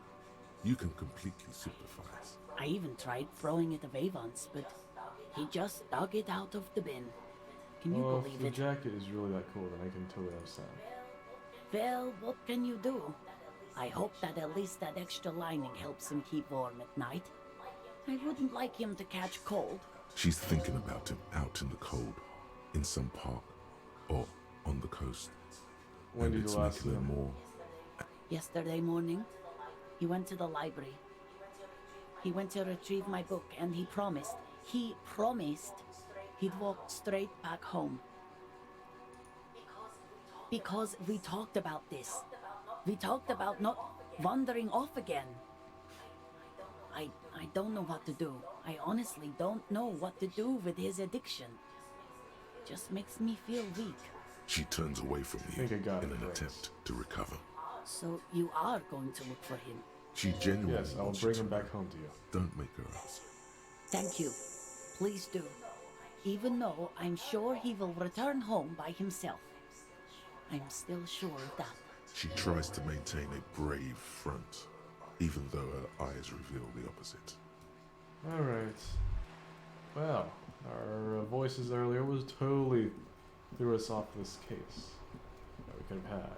S2: You can completely sympathize.
S14: I even tried throwing it away once, but he just dug it out of the bin. Can you
S1: Well,
S14: believe
S1: if
S14: it?
S1: the jacket is really that cool, then I can totally understand.
S14: Well, what can you do? I hope that at least that extra lining helps him keep warm at night. I wouldn't like him to catch cold.
S2: She's thinking about him out in the cold, in some park, or on the coast.
S1: When
S2: and
S1: did
S2: it's
S1: you last
S2: making
S1: see
S2: her
S1: him?
S2: more.
S14: Yesterday morning, he went to the library. He went to retrieve my book, and he promised he'd walk straight back home. Because we talked about this. We talked about not wandering off again. I don't know what to do. I honestly don't know what to do with his addiction. Just makes me feel weak.
S2: She turns away from you
S1: I think I got
S2: in
S1: it,
S2: an
S1: Grace.
S2: attempt to recover.
S14: So you are going to look for him.
S2: She genuinely
S1: Yes, I will
S2: wants you
S1: bring
S2: to
S1: him back
S2: know.
S1: home to you.
S2: Don't make her ask.
S14: Thank you. Please do. Even though I'm sure he will return home by himself. I'm still sure of that.
S2: She tries to maintain a brave front, even though her eyes reveal the opposite.
S1: Alright. Well, our voices earlier was totally threw us off this case that we could have had.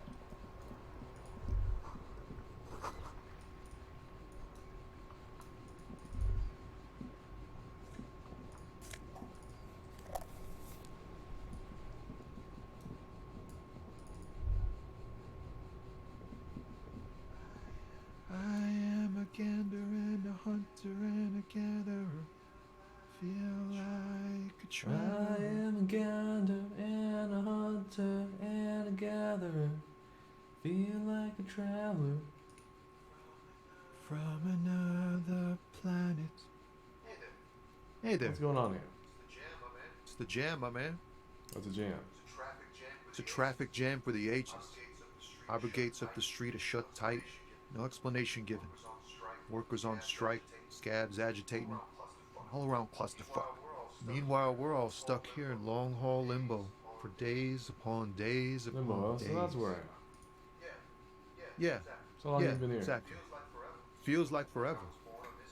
S15: I am a gander and a hunter and a gatherer. Feel like a traveler.
S1: I am a gander and a hunter and a gatherer. Feel like a traveler.
S15: From another planet. Hey there.
S1: What's going on here?
S15: It's the jam, my man.
S1: What's a jam?
S15: It's a traffic jam for the ages. Harbor gates up the street are shut tight. No explanation given. Workers on strike, scabs agitating, all around clusterfuck. Meanwhile, we're all stuck here in long haul limbo for days upon days upon
S1: Limbo,
S15: days.
S1: so that's where I am.
S15: Yeah.
S1: So long
S15: yeah,
S1: you've been here.
S15: Exactly. Feels like forever.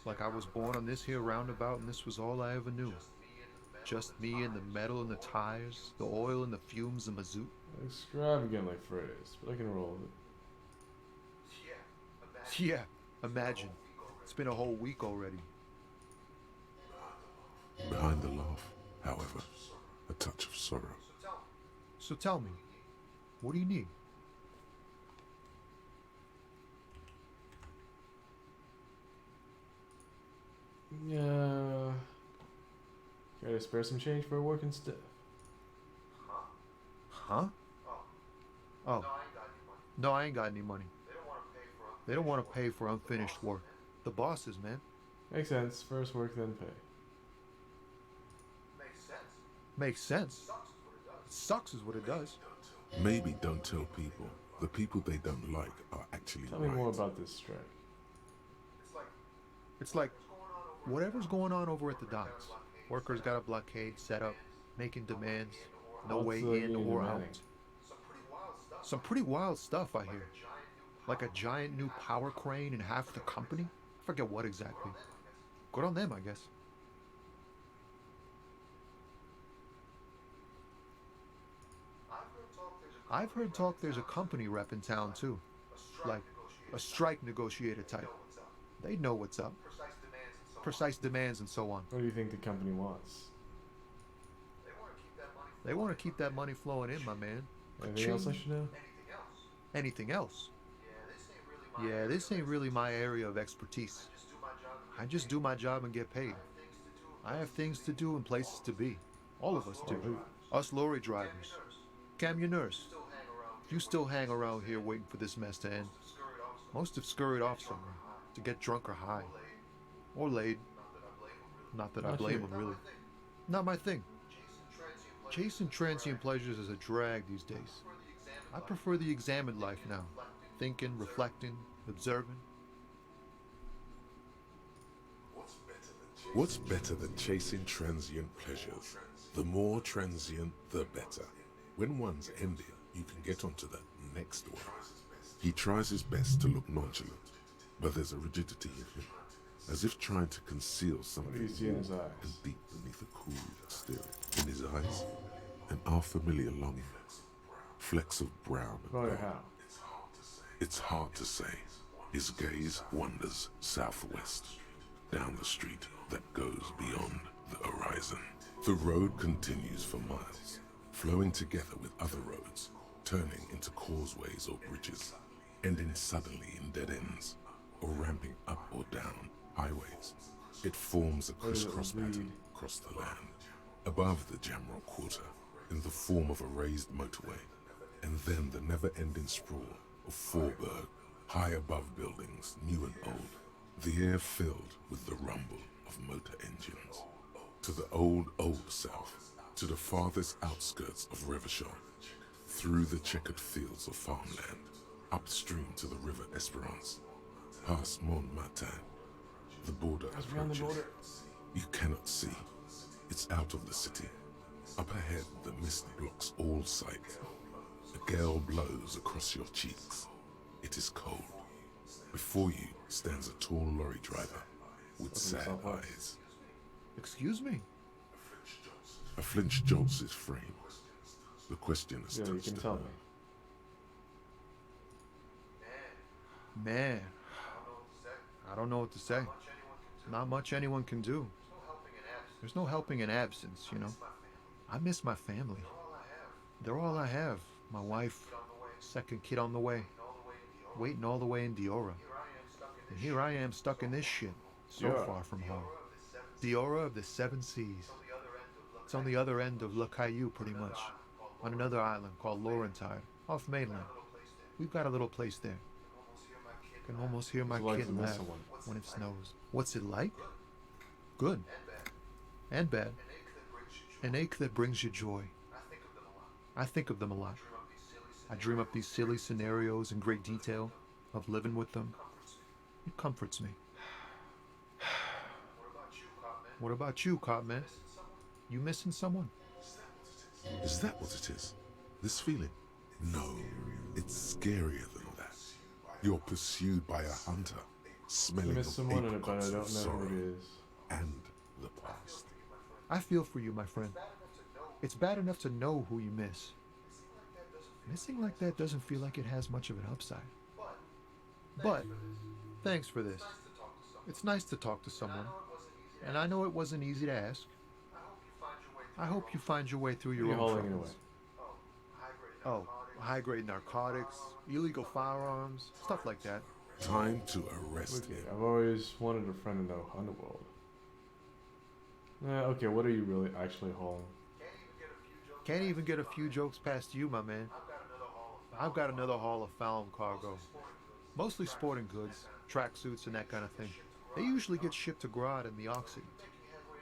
S15: Like I was born on this here roundabout and this was all I ever knew. Just me and the metal and the tires, the oil and the fumes of mazout.
S1: Extravagantly phrased, but I can roll with it.
S15: Yeah, imagine. It's been a whole week already.
S2: Behind the laugh, however, a touch of sorrow.
S15: So tell me, what do you need?
S1: Yeah. Gotta spare some change for working stiff.
S15: Huh? Oh. No, I ain't got any money. They don't want to pay for unfinished work. The bosses, man.
S1: Makes sense. First work, then pay.
S15: Makes sense. It sucks is what it does.
S2: Maybe don't tell people. The people they don't like are actually
S1: Tell me
S2: right.
S1: more about this strike.
S15: It's like whatever's going on over at the docks. Workers got a blockade set up, making demands, no
S1: What's
S15: way
S1: the
S15: in
S1: union
S15: or
S1: demanding?
S15: out. Some pretty wild stuff, I hear. Like a giant new power crane in half the company? I forget what exactly. Good on them, I guess. I've heard talk there's a company rep in town too. Like a strike negotiator type. They know what's up. Precise demands and so on.
S1: What do you think the company wants?
S15: They want to keep that money flowing in, my man.
S1: Anything else I should know?
S15: Anything else? Yeah, this ain't really my area of expertise. I just do my job and get paid. I have things to do and places to be. All of us do. Us lorry drivers. Cam, your nurse. You still hang around here waiting for this mess to end. Most have scurried off somewhere to get drunk or high. Or laid. Not that I blame them, really. Not my thing. Chasing transient pleasures is a drag these days. I prefer the examined life now. Thinking, reflecting, observing.
S2: What's better than chasing transient pleasures? The more transient, the better. When one's ended, you can get onto the next one. He tries his best to look nonchalant, but there's a rigidity in him, as if trying to conceal something
S1: What do you see in his eyes?
S2: and deep beneath a cool exterior. In his eyes, an unfamiliar longing, flecks of brown and
S1: Wonder
S2: gold.
S1: how?
S2: It's hard to say. His gaze wanders southwest, down the street that goes beyond the horizon. The road continues for miles, flowing together with other roads, turning into causeways or bridges, ending suddenly in dead ends, or ramping up or down highways. It forms a crisscross pattern across the land, above the Jamrock Quarter, in the form of a raised motorway, and then the never-ending sprawl of Forburg, high above buildings, new and old, the air filled with the rumble of motor engines. To the old south, to the farthest outskirts of Revachol, through the checkered fields of farmland, upstream to the river Esperance, past Montmartin, the border approaches. You cannot see. It's out of the city. Up ahead, the mist blocks all sight. A gale blows across your cheeks. It is cold. Before you stands a tall lorry driver with sad eyes.
S15: Excuse me?
S2: A flinch jolts his frame. The question is
S1: Yeah, you can tell me.
S15: Man, I don't know what to say. Not much anyone can do. There's no helping in absence, you know. I miss my family. They're all I have. My wife, second kid on the way, waiting all the way in Diora. And here I am stuck in this shit, so far from home. Diora of the Seven Seas. It's on the other end of Le Caillou, pretty much, on another island called Laurentide, off mainland. We've got a little place there. Can almost hear my kid laugh when it snows. What's it like? Good. And bad. An ache that brings you joy. I think of them a lot. I dream up these silly scenarios in great detail of living with them. It comforts me. What about you, Cop Man? You missing someone?
S2: Is that what it is? This feeling? No, it's scarier than that. You're pursued by a hunter, smelling
S1: miss
S2: of
S1: someone in it, but I
S2: apricots
S1: don't
S2: of
S1: know
S2: sorrow
S1: who it is.
S2: and the past.
S15: I feel for you, my friend. It's bad enough to know who you miss. Missing like that doesn't feel like it has much of an upside. But, thanks for this. It's nice to talk to someone. And I know it wasn't easy to ask. I hope you find your way through your own
S1: hauling it
S15: troubles. Oh, high-grade narcotics, illegal firearms, stuff like that.
S2: Time to arrest him.
S1: I've always wanted a friend to know Underworld. Okay, what are you really actually hauling?
S15: Can't even get a few jokes past you, my man. I've got another haul of found cargo. Mostly sporting goods, tracksuits, and that kind of thing. They usually get shipped to Grad and the Occident.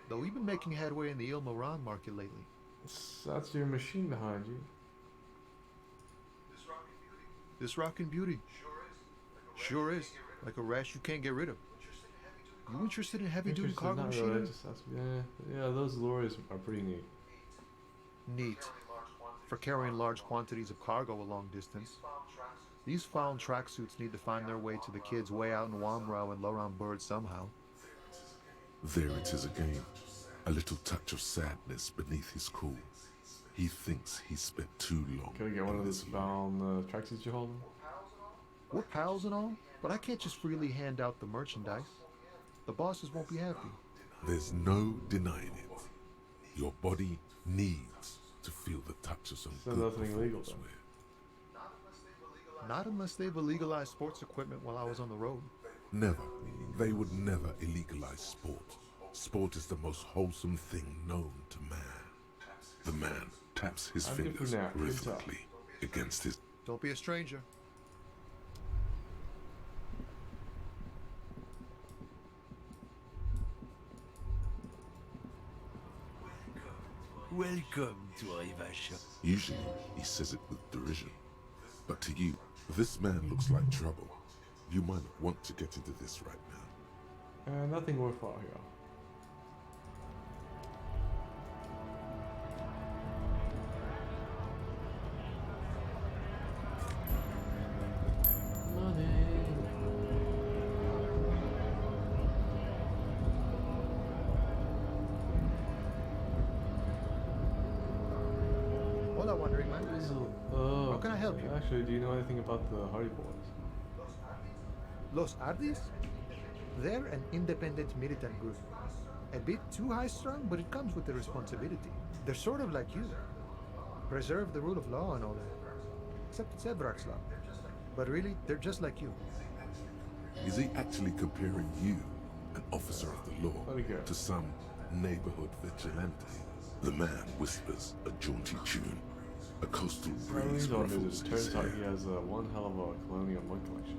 S15: Though we've been making headway in the Il Moran market lately.
S1: That's your machine behind you.
S15: This rockin' beauty. Sure is. Like a rash you can't get rid of. You interested in heavy-duty
S1: Interested,
S15: cargo
S1: not really,
S15: machinery?
S1: just ask me. Yeah, those lorries are pretty neat.
S15: Neat. For carrying large quantities of cargo a long distance. These foul tracksuits need to find their way to the kids way out in Wamrau and Laurent Bird somehow.
S2: There it is again. A little touch of sadness beneath his cool. He thinks he spent too long.
S1: Can I get one of those foul tracksuits you're holding?
S15: We're pals and all, but I can't just freely hand out the merchandise. The bosses won't be happy.
S2: There's no denying it. Your body needs to feel the touch of some good
S1: nothing illegal,
S2: performance
S1: though.
S2: wear.
S15: Not unless they've illegalized sports equipment while I was on the road.
S2: Never. They would never illegalize sport. Sport is the most wholesome thing known to man. The man taps his
S1: I'm good for
S2: fingers
S1: now. Good
S2: rhythmically against his...
S15: Don't be a stranger.
S6: Welcome to Rivasha.
S2: Usually, he says it with derision. But to you, this man looks like trouble. You might not want to get into this right now.
S1: Nothing worthwhile here.
S15: Hola, wandering man. How can I help you?
S1: Actually, do you know anything about the Hardy Boys?
S15: Los Ardis? They're an independent militant group. A bit too high-strung, but it comes with the responsibility. They're sort of like you. Preserve the rule of law and all that. Except it's Evrar's law. But really, they're just like you.
S2: Is he actually comparing you, an officer of the law, to some neighborhood vigilante? The man whispers a jaunty tune. A coastal breeze ruffles
S1: It
S2: his
S1: turns out
S2: hair.
S1: he has one hell of a colonial mud collection.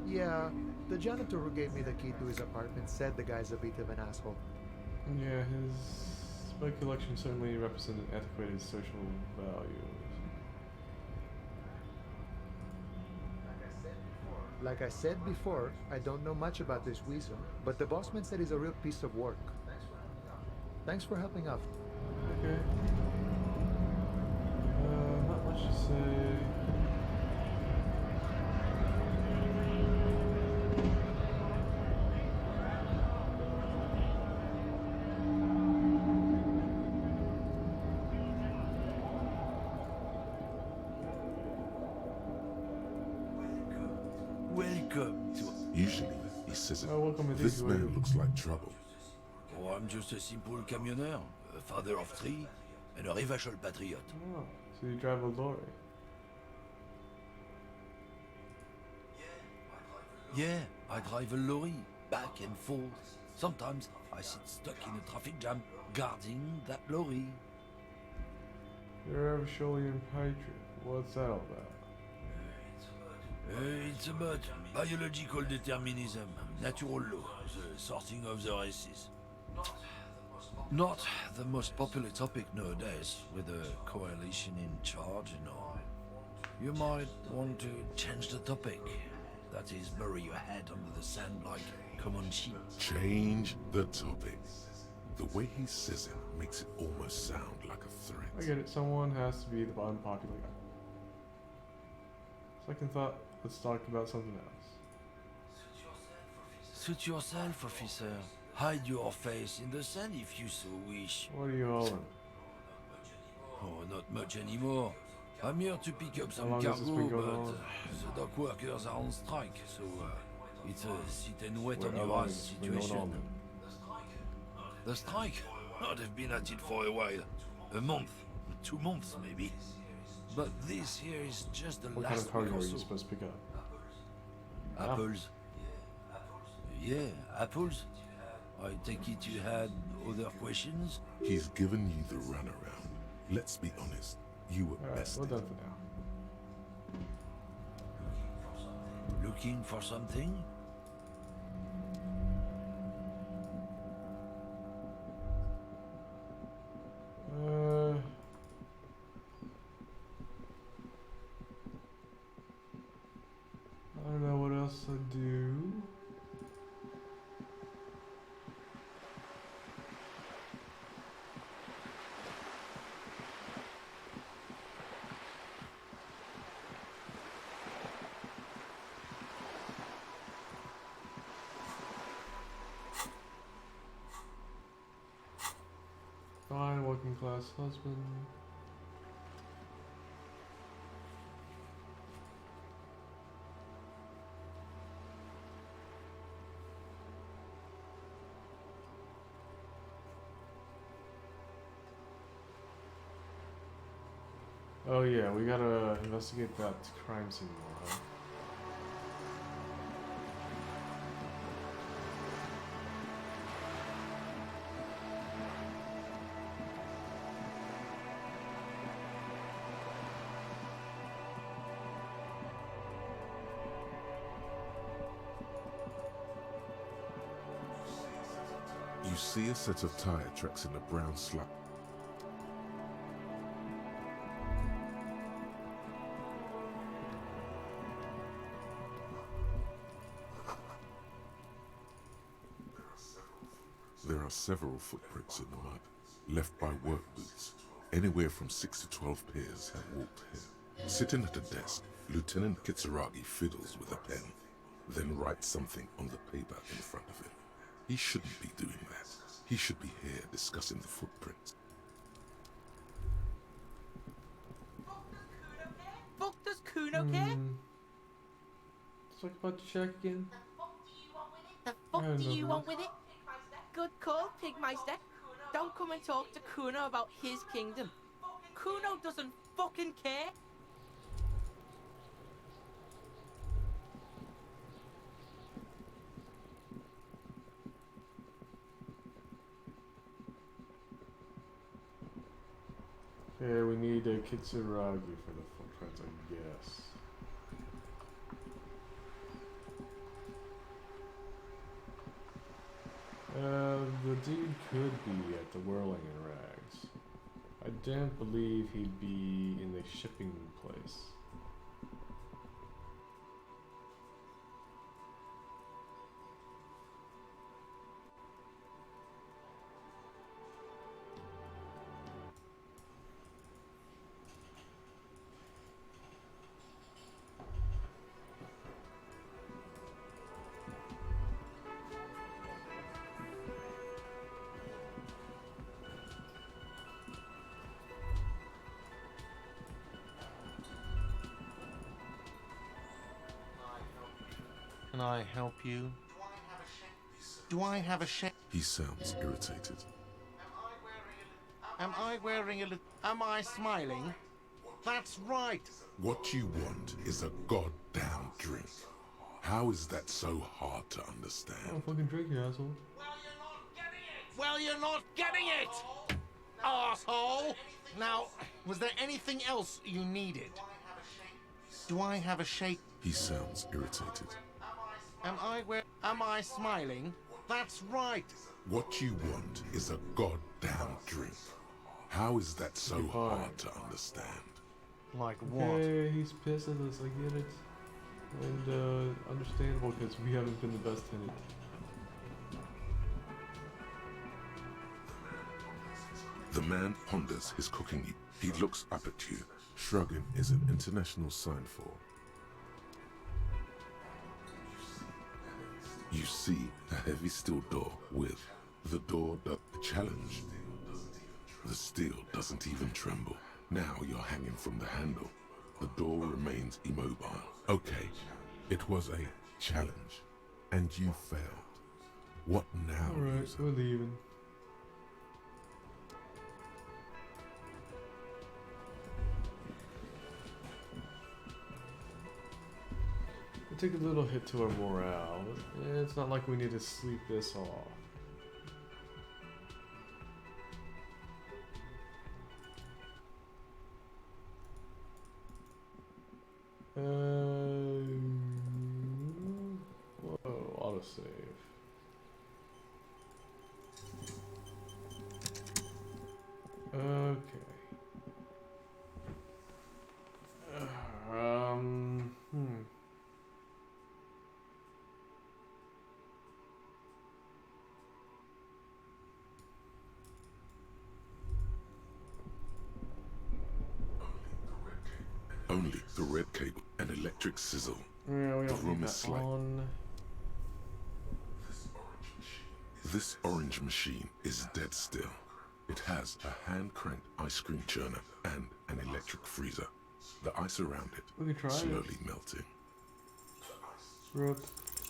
S15: Yeah, the janitor who gave me the key to his apartment said the guy's a bit of an asshole.
S1: Yeah, his mud collection certainly represented antiquated social values.
S15: Like I said before, I don't know much about this weasel, but the bossman said he's a real piece of work. Thanks for helping out.
S1: Okay. Not much to say.
S6: Welcome to...
S2: Usually, he says it.
S1: welcome indeed.
S2: This
S1: Who are
S2: man
S1: you?
S2: looks like trouble.
S6: Oh, I'm just a simple camionneur, a father of three, and a Rivachol patriot.
S1: Oh, so you drive a lorry.
S6: Yeah, I drive a lorry, back and forth. Sometimes I sit stuck in a traffic jam, guarding that lorry.
S1: You're a Rivacholian patriot. What's that all about?
S6: It's about biological determinism, natural law, the sorting of the races. Not the most popular topic nowadays, with the coalition in charge and all. You might want to change the topic. That is, bury your head under the sand like Comanche.
S2: Change the topic. The way he says it makes it almost sound like a threat.
S1: I get it. Someone has to be the unpopular guy. Second thought, let's talk about something else.
S6: Suit yourself, officer. Hide your face in the sand if you so wish.
S1: What are you holding?
S6: Oh, not much anymore. I'm here to pick up some
S1: long has this
S6: cargo,
S1: been
S6: but
S1: going on?
S6: the dock workers are on strike, so it's a sit and wait
S1: Wait,
S6: on
S1: how
S6: your
S1: long
S6: ass
S1: has this been going
S6: situation.
S1: on then?
S6: The strike? Oh, they've been at it for a while. A month, 2 months maybe. But this here is just the
S1: What kind
S6: last
S1: of cargo
S6: week
S1: are
S6: or
S1: you
S6: so.
S1: supposed to pick up?
S6: Apples. Yeah, apples. I take it you had other questions?
S2: He's given you the runaround. Let's be honest. You were
S1: Alright,
S2: best.
S1: well done for now.
S6: Looking for something?
S1: I don't know what else I'd do. Fine, working class husband. Oh yeah, we gotta investigate that crime scene more, huh?
S2: You see a set of tire tracks in the brown slab. There are several footprints in the mud, left by work boots. Anywhere from 6 to 12 pairs have walked here. Sitting at a desk, Lieutenant Kitsuragi fiddles with a pen, then writes something on the paper in front of him. He shouldn't be doing that. He should be here discussing the footprints.
S11: Fuck does Kuno care?
S1: Let's talk about the check again.
S11: The fuck do you want with it? Good call, Pigmeister. Don't come and talk to Kuno about his kingdom. Kuno doesn't fucking care.
S1: Okay, we need a Kitsuragi for the footprints, I guess. The dude could be at the Whirling in Rags. I don't believe he'd be in the shipping place.
S12: Can I help you? Do I have a shame?
S2: He sounds irritated.
S12: Am I wearing a am I smiling? That's right.
S2: What you want is a goddamn drink. How is that so hard to understand?
S1: Oh, fucking drink, you asshole.
S12: Well, you're not getting it, asshole. Now, was there anything else you needed? Do I have a shake?
S2: He sounds irritated.
S12: Am I smiling? That's right.
S2: What you want is a goddamn drink. How is that so hard to understand?
S12: Like what?
S1: Okay, he's pissed at us, I get it. And, understandable, because we haven't been the best tenant.
S2: The man ponders his cooking. He looks up at you. Shrugging is an international sign for. You see a heavy steel door with the door that challenge. The steel doesn't even tremble. Now you're hanging from the handle. The door remains immobile. Okay, it was a challenge, and you failed. What now?
S1: Alright, we're leaving. We take a little hit to our morale. It's not like we need to sleep this off. Whoa, autosave. Okay.
S2: Only the red cable and electric sizzle.
S1: Yeah, we
S2: the
S1: don't
S2: room
S1: need
S2: is
S1: that
S2: slight.
S1: on.
S2: This orange machine is dead still. It has a hand-cranked ice cream churner and an electric freezer. The ice around
S1: We
S2: it
S1: can try
S2: slowly melting.
S1: Rip.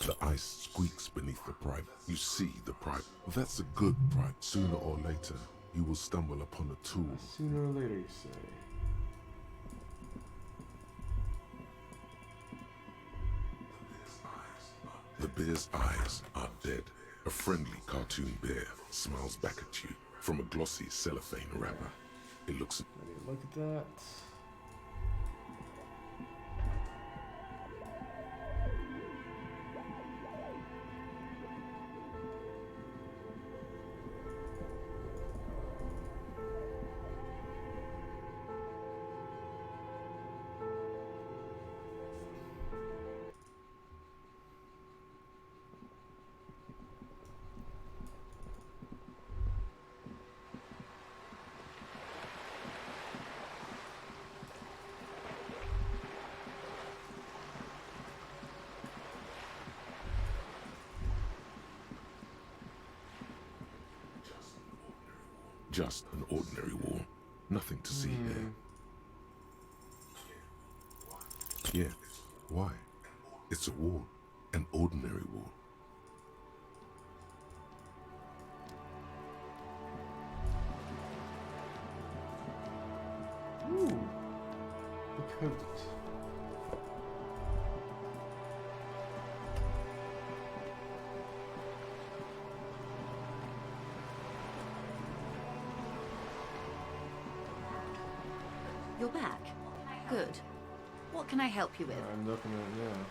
S2: The ice squeaks beneath the pipe. You see the pipe. That's a good pipe. Sooner or later, you will stumble upon a tool.
S1: Sooner or later, you say.
S2: The bear's eyes are dead. A friendly cartoon bear smiles back at you from a glossy cellophane wrapper. It looks...
S1: Look at that.
S2: Just an ordinary wall. Nothing to see here. Yeah, why? It's a wall. An ordinary wall.
S1: Ooh. The coat.
S16: You're back. Good. What can I help you with?
S1: I'm looking at it now.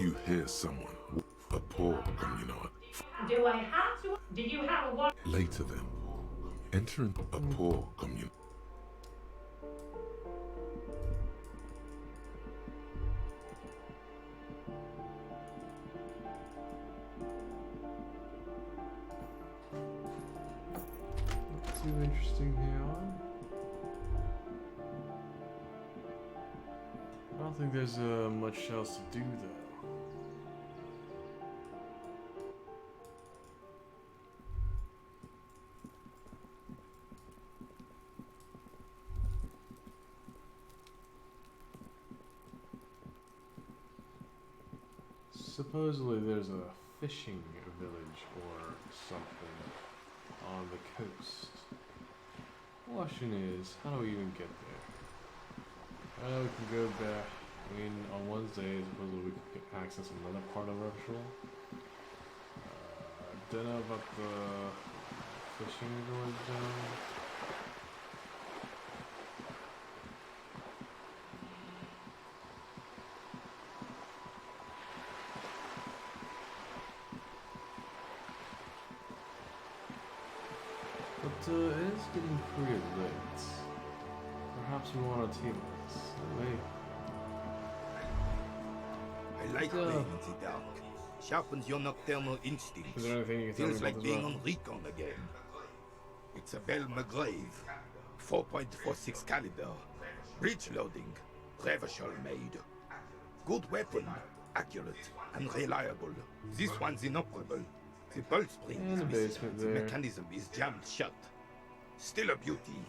S2: You hear someone, a poor communard.
S17: Do I have to? Did you have a what?
S2: Later then, entering a poor communard.
S1: Not too interesting here. I don't think there's much else to do though. Supposedly there's a fishing village or something on the coast. The question is, how do we even get there? I know we can go back. I mean, on Wednesday, supposedly we can get access another part of Ritual. Don't know about the fishing village though. But it is getting pretty late. Perhaps we want to team this. Maybe.
S18: I like playing in the dark. Sharpens your nocturnal instincts.
S1: Is there anything you can tell me
S18: Feels
S1: about
S18: like
S1: this
S18: being
S1: weapon?
S18: on recon again. It's a Bell McGrave. 4.46 caliber. Breech loading. Revachol made. Good weapon. Accurate and reliable. This one's inoperable. The bolt spring
S1: In
S18: is
S1: the
S18: missing.
S1: basement
S18: The
S1: there.
S18: mechanism is jammed shut. Still a beauty.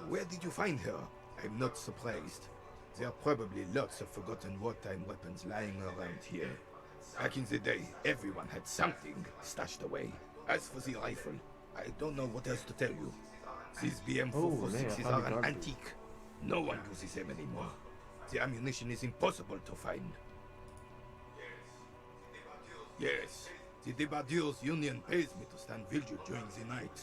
S18: Where did you find her? I'm not surprised. There are probably lots of forgotten wartime weapons lying around here. Back in the day, everyone had something stashed away. As for the rifle, I don't know what else to tell you. These BM446s
S1: yeah,
S18: are an
S1: garbage.
S18: antique. No one uses them anymore. The ammunition is impossible to find. Yes, the Debardeurs Union pays me to stand vigil during the night.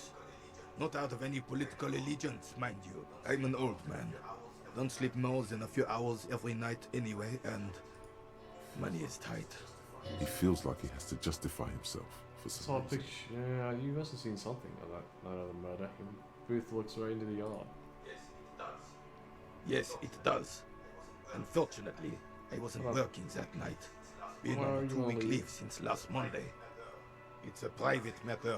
S18: Not out of any political allegiance, mind you. I'm an old man. Don't sleep more than a few hours every night anyway, and money is tight.
S2: He feels like he has to justify himself for some
S1: Saw a
S2: reason.
S1: picture. Yeah, you must have seen something of that night of the murder. Booth looks right into the yard.
S18: Yes, it does. Unfortunately, I wasn't working that night. Been
S1: Why are
S18: on a
S1: you
S18: 2-week
S1: on
S18: leave
S1: leave?
S18: since last Monday. It's a private matter.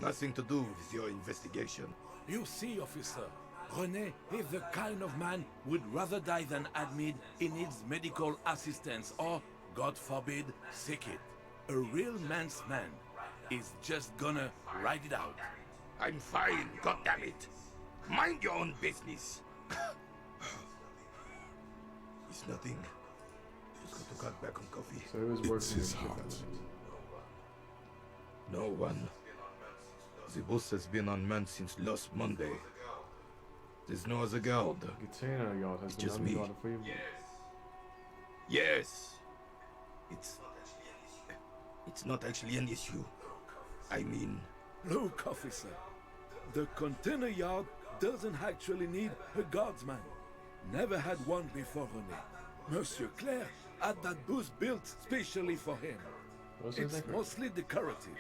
S18: Nothing to do with your investigation.
S19: You see, officer, René is the kind of man would rather die than admit he needs medical assistance or, God forbid, sick it. A real man's man is just gonna ride it out.
S18: I'm fine, goddammit. Mind your own business. It's nothing. Just got to cut back on coffee.
S1: So it was
S2: It's
S1: working.
S2: his heart.
S18: No one. The boss has been unmanned since last Monday. There's no other guard.
S1: The container yard has
S18: It's
S1: been
S18: just me.
S1: unguarded for you.
S18: Yes. It's not actually an issue. I mean,
S19: Look, officer, the container yard doesn't actually need a guardsman. Never had one before René. Monsieur Claire had that booth built specially for him.
S1: What's
S19: It's
S1: that?
S19: mostly decorative.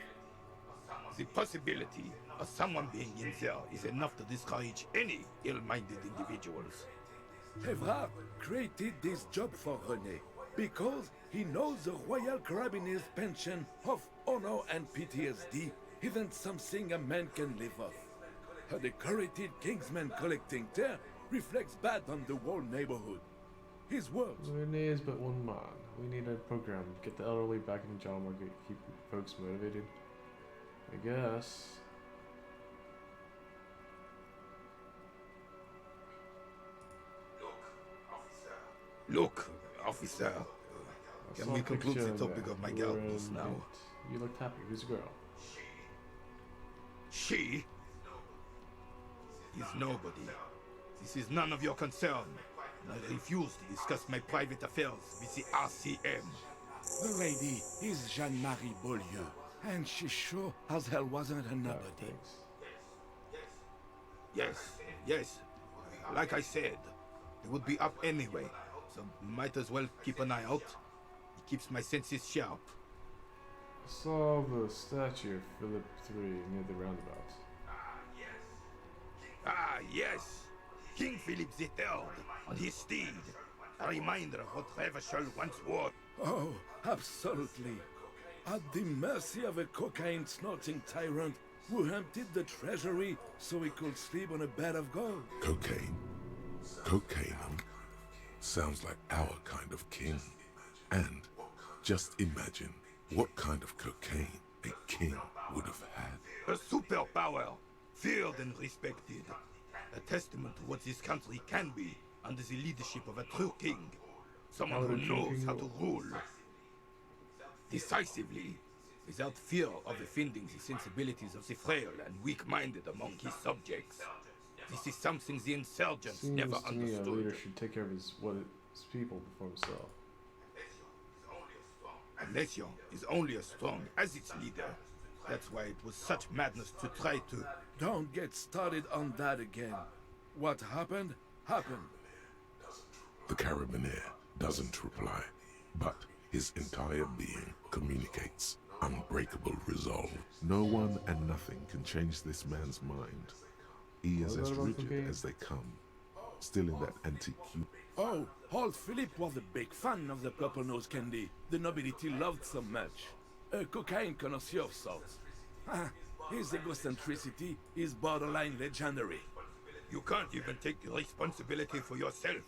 S18: the possibility of someone being in there is enough to discourage any ill-minded individuals.
S19: Evrard created this job for René because he knows the Royal Carabiniers' pension of honor and PTSD isn't something a man can live off. A decorated Kingsman collecting there reflects bad on the whole neighborhood. His words.
S1: René is but one man. We need a program to get the elderly back in the job market, keep folks motivated. I guess.
S18: Look, officer.
S1: I
S18: Can
S1: saw
S18: we
S1: a
S18: conclude
S1: picture
S18: the topic
S1: there.
S18: of my
S1: You were
S18: gallows
S1: in
S18: now?
S1: it. You looked happy. Who's the girl?
S18: She is nobody. This is none of your concern. I refuse to discuss my private affairs with the RCM.
S19: The lady is Jeanne-Marie Beaulieu, and she sure as hell wasn't a nobody.
S18: Yes. Like I said, it would be up anyway, so might as well keep an eye out. It keeps my senses sharp.
S1: I saw the statue of Philip III near the roundabout.
S18: Ah, yes. King Philip III on his steed. A reminder of what Revachol once was.
S19: Oh, absolutely. At the mercy of a cocaine-snorting tyrant who emptied the treasury so he could sleep on a bed of gold.
S2: Cocaine. Cocaine sounds like our kind of king. And just imagine what kind of cocaine a king would have had.
S18: A superpower, feared and respected. A testament to what this country can be under the leadership of a true king. Someone who knows how to rule. Decisively, without fear of offending the sensibilities of the frail and weak-minded among his subjects. This is something the insurgents
S1: Seems
S18: never
S1: to me a
S18: understood.
S1: leader should take care of his people before himself.
S18: Alessio is only as strong as its leader. That's why it was such madness to try to...
S19: Don't get started on that again. What happened, happened.
S2: The Carabinier doesn't reply, but his entire being communicates unbreakable resolve. No one and nothing can change this man's mind. He is as rigid as they come, still in that antique cube.
S19: Oh, old Philip was a big fan of the purple nose candy the nobility loved so much. A cocaine connoisseur of sorts. His egocentricity is borderline legendary.
S18: You can't even take the responsibility for yourself.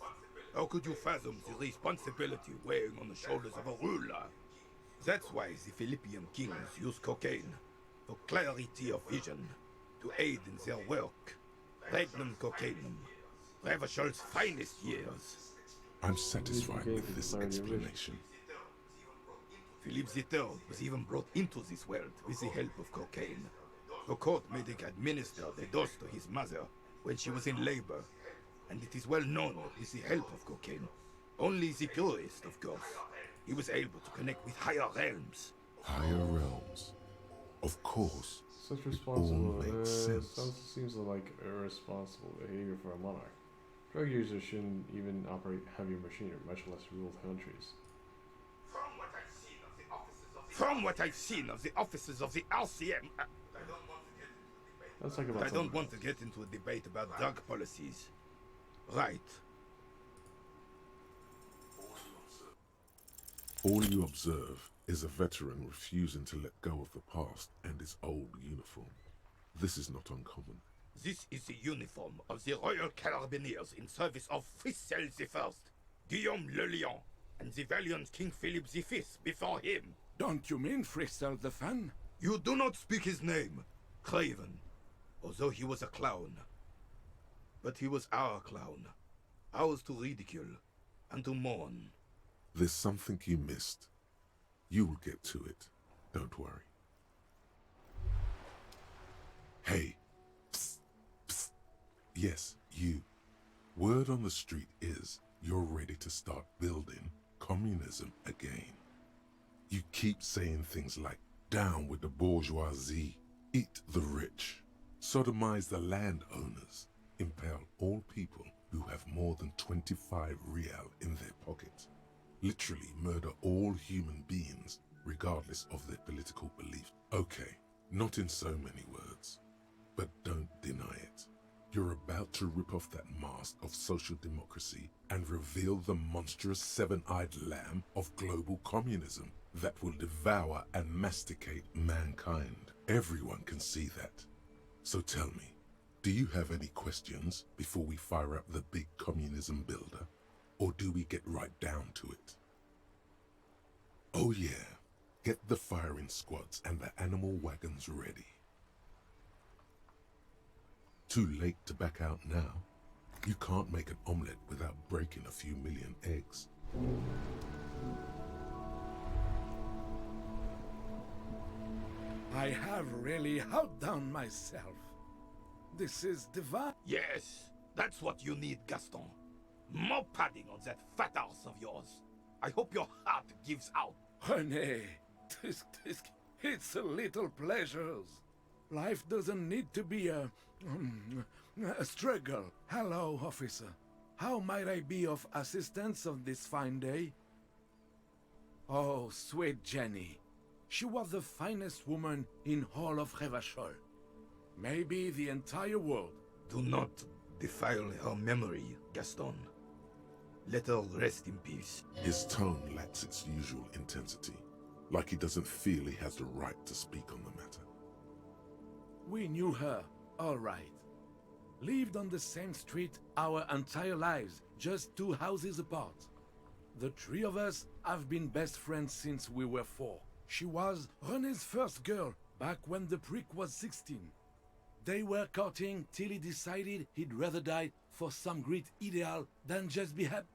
S18: How could you fathom the responsibility weighing on the shoulders of a ruler? That's why the Philippian kings use cocaine for clarity of vision, to aid in their work. Regnum cocainum, Revachol's finest years.
S2: I'm satisfied with this explanation.
S18: Philip III was even brought into this world with the help of cocaine. The court made him administer the dose to his mother when she was in labor, and it is well known that with the help of cocaine, only the purest, of course, he was able to connect with higher realms,
S2: higher realms. Of course,
S1: Such
S2: it all
S1: responsible.
S2: makes sense.
S1: Seems like irresponsible behavior for a monarch. Drug users shouldn't even operate heavy machinery, much less rule countries.
S18: From what I've seen of the officers of the RCM,
S1: Let's talk about
S18: I don't
S1: something
S18: want to get into a debate about drug policies. Right.
S2: All you observe is a veteran refusing to let go of the past and his old uniform. This is not uncommon.
S18: This is the uniform of the Royal Carabiniers in service of Frissel I, Guillaume le Lion, and the valiant King Philip V before him.
S19: Don't you mean Frissel the Fan?
S18: You do not speak his name, Craven, although he was a clown. But he was our clown, ours to ridicule and to mourn.
S2: There's something you missed. You'll get to it. Don't worry. Hey. Psst, psst. Yes, you. Word on the street is you're ready to start building communism again. You keep saying things like, down with the bourgeoisie, eat the rich, sodomize the landowners, impale all people who have more than 25 real in their pockets. Literally murder all human beings, regardless of their political belief. Okay, not in so many words, but don't deny it. You're about to rip off that mask of social democracy and reveal the monstrous seven-eyed lamb of global communism that will devour and masticate mankind. Everyone can see that. So tell me, do you have any questions before we fire up the big communism builder? Or do we get right down to it? Oh yeah, get the firing squads and the animal wagons ready. Too late to back out now. You can't make an omelette without breaking a few million eggs.
S19: I have really outdone myself. This is divine.
S18: Yes, that's what you need, Gaston. More padding on that fat ass of yours. I hope your heart gives out.
S19: René, it's a little pleasures. Life doesn't need to be a struggle. Hello, officer. How might I be of assistance on this fine day? Oh, sweet Jenny. She was the finest woman in all of Revachol. Maybe the entire world.
S18: Do not defile her memory, Gaston. Let her rest in peace.
S2: His tone lacks its usual intensity, like he doesn't feel he has the right to speak on the matter.
S19: We knew her, all right. Lived on the same street our entire lives, just 2 houses apart. The 3 of us have been best friends since we were 4. She was René's first girl, back when the prick was 16. They were courting till he decided he'd rather die for some great ideal than just be happy.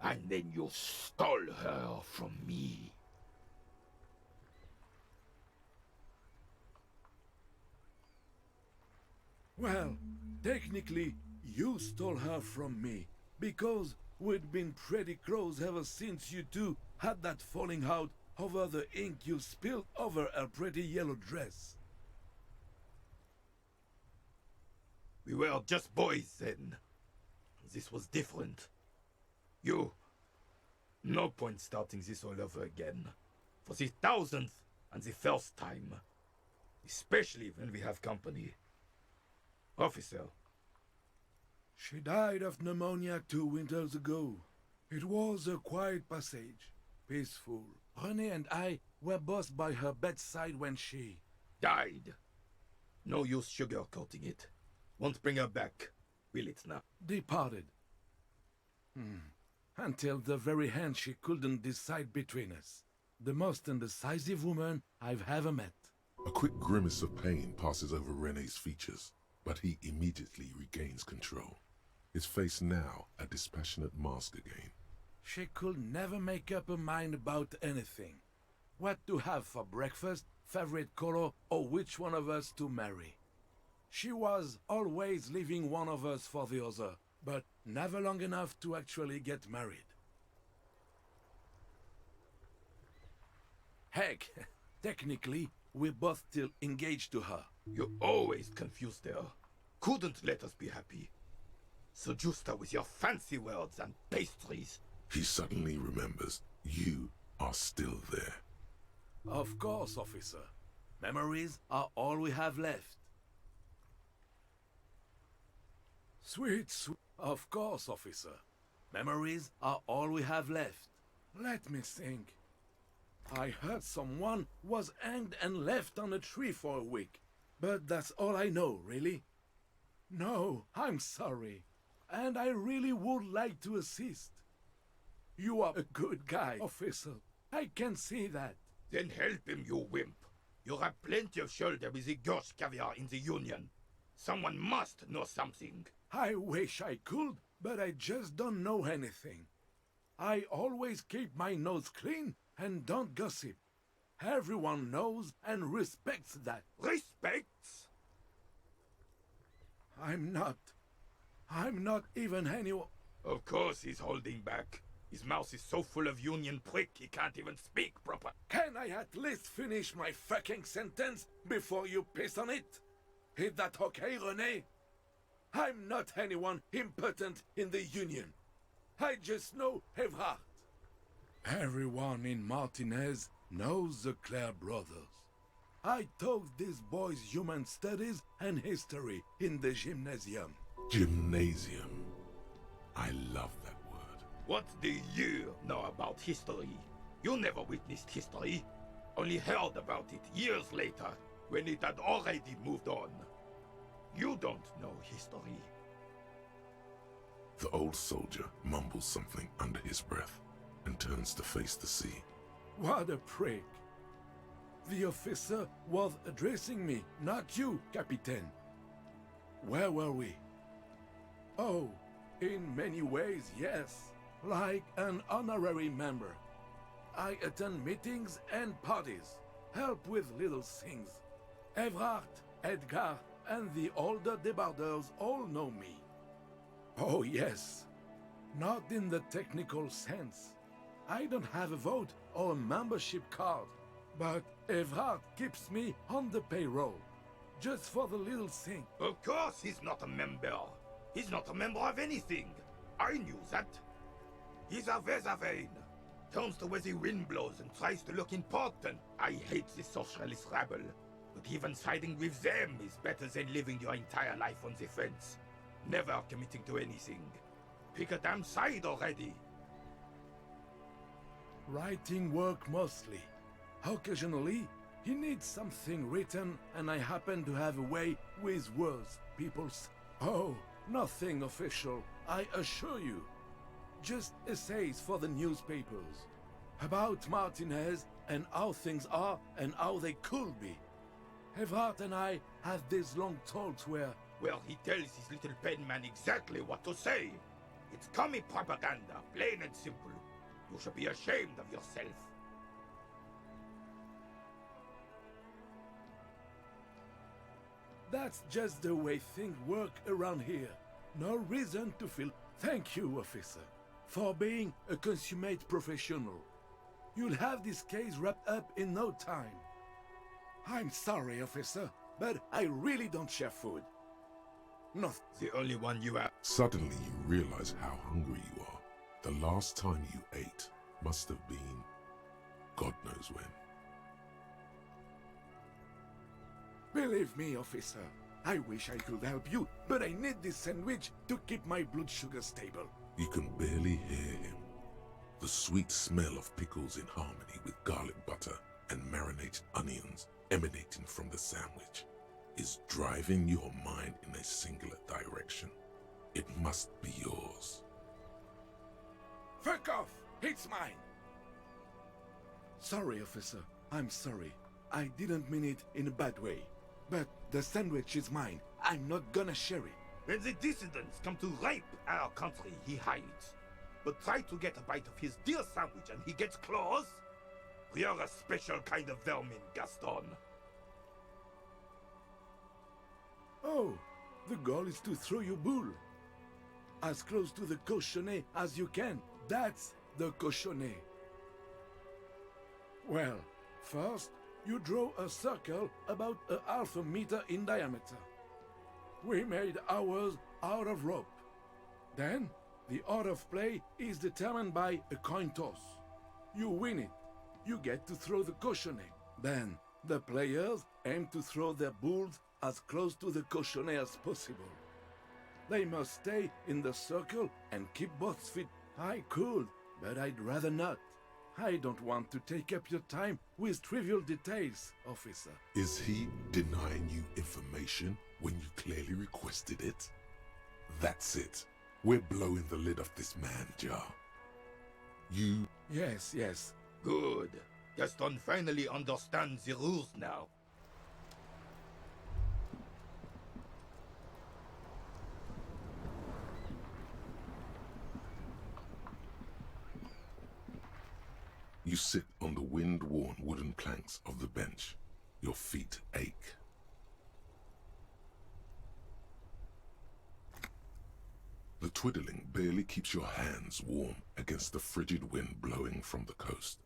S18: And then you stole her from me.
S19: Well, technically, you stole her from me, because we'd been pretty close ever since you two had that falling out over the ink you spilled over her pretty yellow dress.
S18: We were just boys then. This was different. You... No point starting this all over again. For the 1000th and the first time. Especially when we have company. Officer.
S19: She died of pneumonia 2 winters ago. It was a quiet passage. Peaceful. René and I were both by her bedside when she...
S18: died. No use sugarcoating it. Won't bring her back, will it now?
S19: Departed. Until the very end she couldn't decide between us. The most indecisive woman I've ever met.
S2: A quick grimace of pain passes over René's features, but he immediately regains control. His face now a dispassionate mask again.
S19: She could never make up her mind about anything. What to have for breakfast, favorite color, or which one of us to marry. She was always leaving one of us for the other, but never long enough to actually get married. Heck, technically, we're both still engaged to her.
S18: You always confused her. Couldn't let us be happy. Seduced her with your fancy words and pastries.
S2: He suddenly remembers you are still there.
S19: Of course, officer. Memories are all we have left. Sweet, sweet. Of course, officer. Memories are all we have left. Let me think. I heard someone was hanged and left on a tree for a week. But that's all I know, really. No, I'm sorry. And I really would like to assist. You are a good guy, officer. I can see that.
S18: Then help him, you wimp. You have plenty of shoulder with the Gosh caviar in the Union. Someone must know something.
S19: I wish I could, but I just don't know anything. I always keep my nose clean and don't gossip. Everyone knows and respects that.
S18: Respects?
S19: I'm not even anyone.
S18: Of course he's holding back. His mouth is so full of Union prick he can't even speak proper.
S19: Can I at least finish my fucking sentence before you piss on it? Is that okay, René? I'm not anyone important in the Union. I just know Evrard. Everyone in Martinez knows the Clare brothers. I taught these boys human studies and history in the gymnasium.
S2: Gymnasium. I love that word.
S18: What do you know about history? You never witnessed history. Only heard about it years later, when it had already moved on. You don't know history.
S2: The old soldier mumbles something under his breath and turns to face the sea.
S19: What a prick. The officer was addressing me, not you, Capitaine. Where were we? Oh, in many ways, yes. Like an honorary member. I attend meetings and parties, help with little things. Evrard, Edgar, and the older debarders all know me. Oh yes, not in the technical sense. I don't have a vote or a membership card, but Evrard keeps me on the payroll, just for the little thing.
S18: Of course he's not a member. He's not a member of anything. I knew that. He's a Weservein. Turns to where the wind blows and tries to look important. I hate the socialist rabble. But even siding with them is better than living your entire life on the fence. Never committing to anything. Pick a damn side already.
S19: Writing work mostly. Occasionally, he needs something written, and I happen to have a way with words, people say. Oh, nothing official, I assure you. Just essays for the newspapers. About Martinez and how things are and how they could be. Evrard and I have these long talks where...
S18: Well, he tells his little penman exactly what to say. It's commie propaganda, plain and simple. You should be ashamed of yourself.
S19: That's just the way things work around here. No reason to feel... Thank you, officer, for being a consummate professional. You'll have this case wrapped up in no time. I'm sorry, officer, but I really don't share food. No.
S18: The only one you have.
S2: Suddenly you realize how hungry you are. The last time you ate must have been God knows when.
S19: Believe me, officer, I wish I could help you, but I need this sandwich to keep my blood sugar stable.
S2: You can barely hear him. The sweet smell of pickles in harmony with garlic butter and marinated onions emanating from the sandwich is driving your mind in a singular direction. It must be yours.
S19: Fuck off! It's mine! Sorry, officer. I'm sorry. I didn't mean it in a bad way. But the sandwich is mine. I'm not gonna share it.
S18: When the dissidents come to rape our country, he hides. But try to get a bite of his dear sandwich and he gets claws? You're a special kind of vermin, Gaston.
S19: Oh, the goal is to throw you bull. As close to the cochonnet as you can. That's the cochonnet. Well, First, you draw a circle about a half a meter in diameter. We made ours out of rope. Then, the order of play is determined by a coin toss. You win it. You get to throw the cochonnet. Then, the players aim to throw their bulls as close to the cochonnet as possible. They must stay in the circle and keep both feet. I could, but I'd rather not. I don't want to take up your time with trivial details, officer.
S2: Is he denying you information when you clearly requested it? That's it. We're blowing the lid off this man jar. You...
S19: Yes, yes.
S18: Good. Gaston finally understands the rules now.
S2: You sit on the wind-worn wooden planks of the bench. Your feet ache. The twiddling barely keeps your hands warm against the frigid wind blowing from the coast.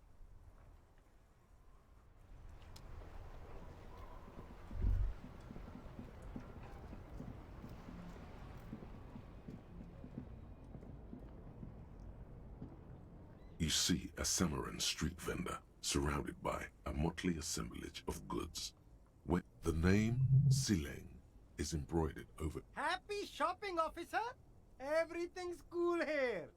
S2: You see a Samaran street vendor surrounded by a motley assemblage of goods, where the name Sileng is embroidered over.
S9: Happy shopping, officer! Everything's cool here.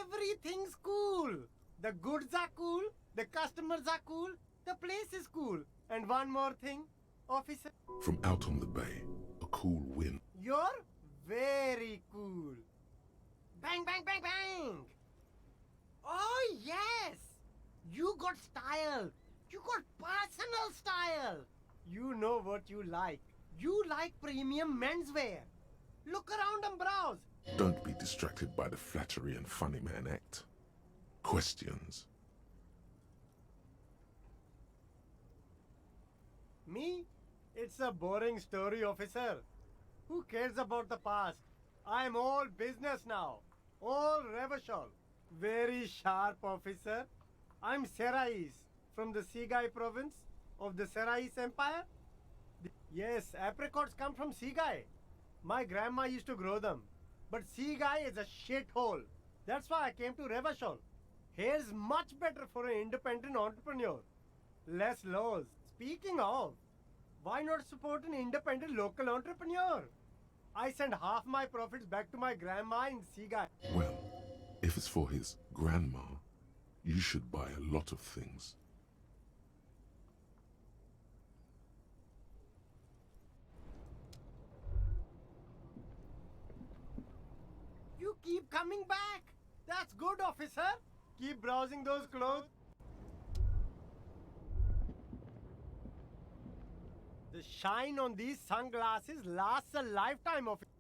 S9: Everything's cool. The goods are cool, the customers are cool, the place is cool. And one more thing, officer.
S2: From out on the bay, a cool wind.
S9: You're very cool. Bang, bang, bang, bang! Oh, yes! You got style. You got personal style. You know what you like. You like premium menswear. Look around and browse.
S2: Don't be distracted by the flattery and funny man act. Questions?
S9: Me? It's a boring story, officer. Who cares about the past? I'm all business now. All Revachol. Very sharp, officer. I'm Serais, from the Sigai province of the Serais Empire. Yes, apricots come from Sigai. My grandma used to grow them. But Sigai is a shithole. That's why I came to Revachol. Here's much better for an independent entrepreneur. Less laws. Speaking of, why not support an independent local entrepreneur? I send half my profits back to my grandma in Sigai.
S2: Well, if it's for his grandma, you should buy a lot of things.
S9: You keep coming back. That's good, officer. Keep browsing those clothes. The shine on these sunglasses lasts a lifetime, officer.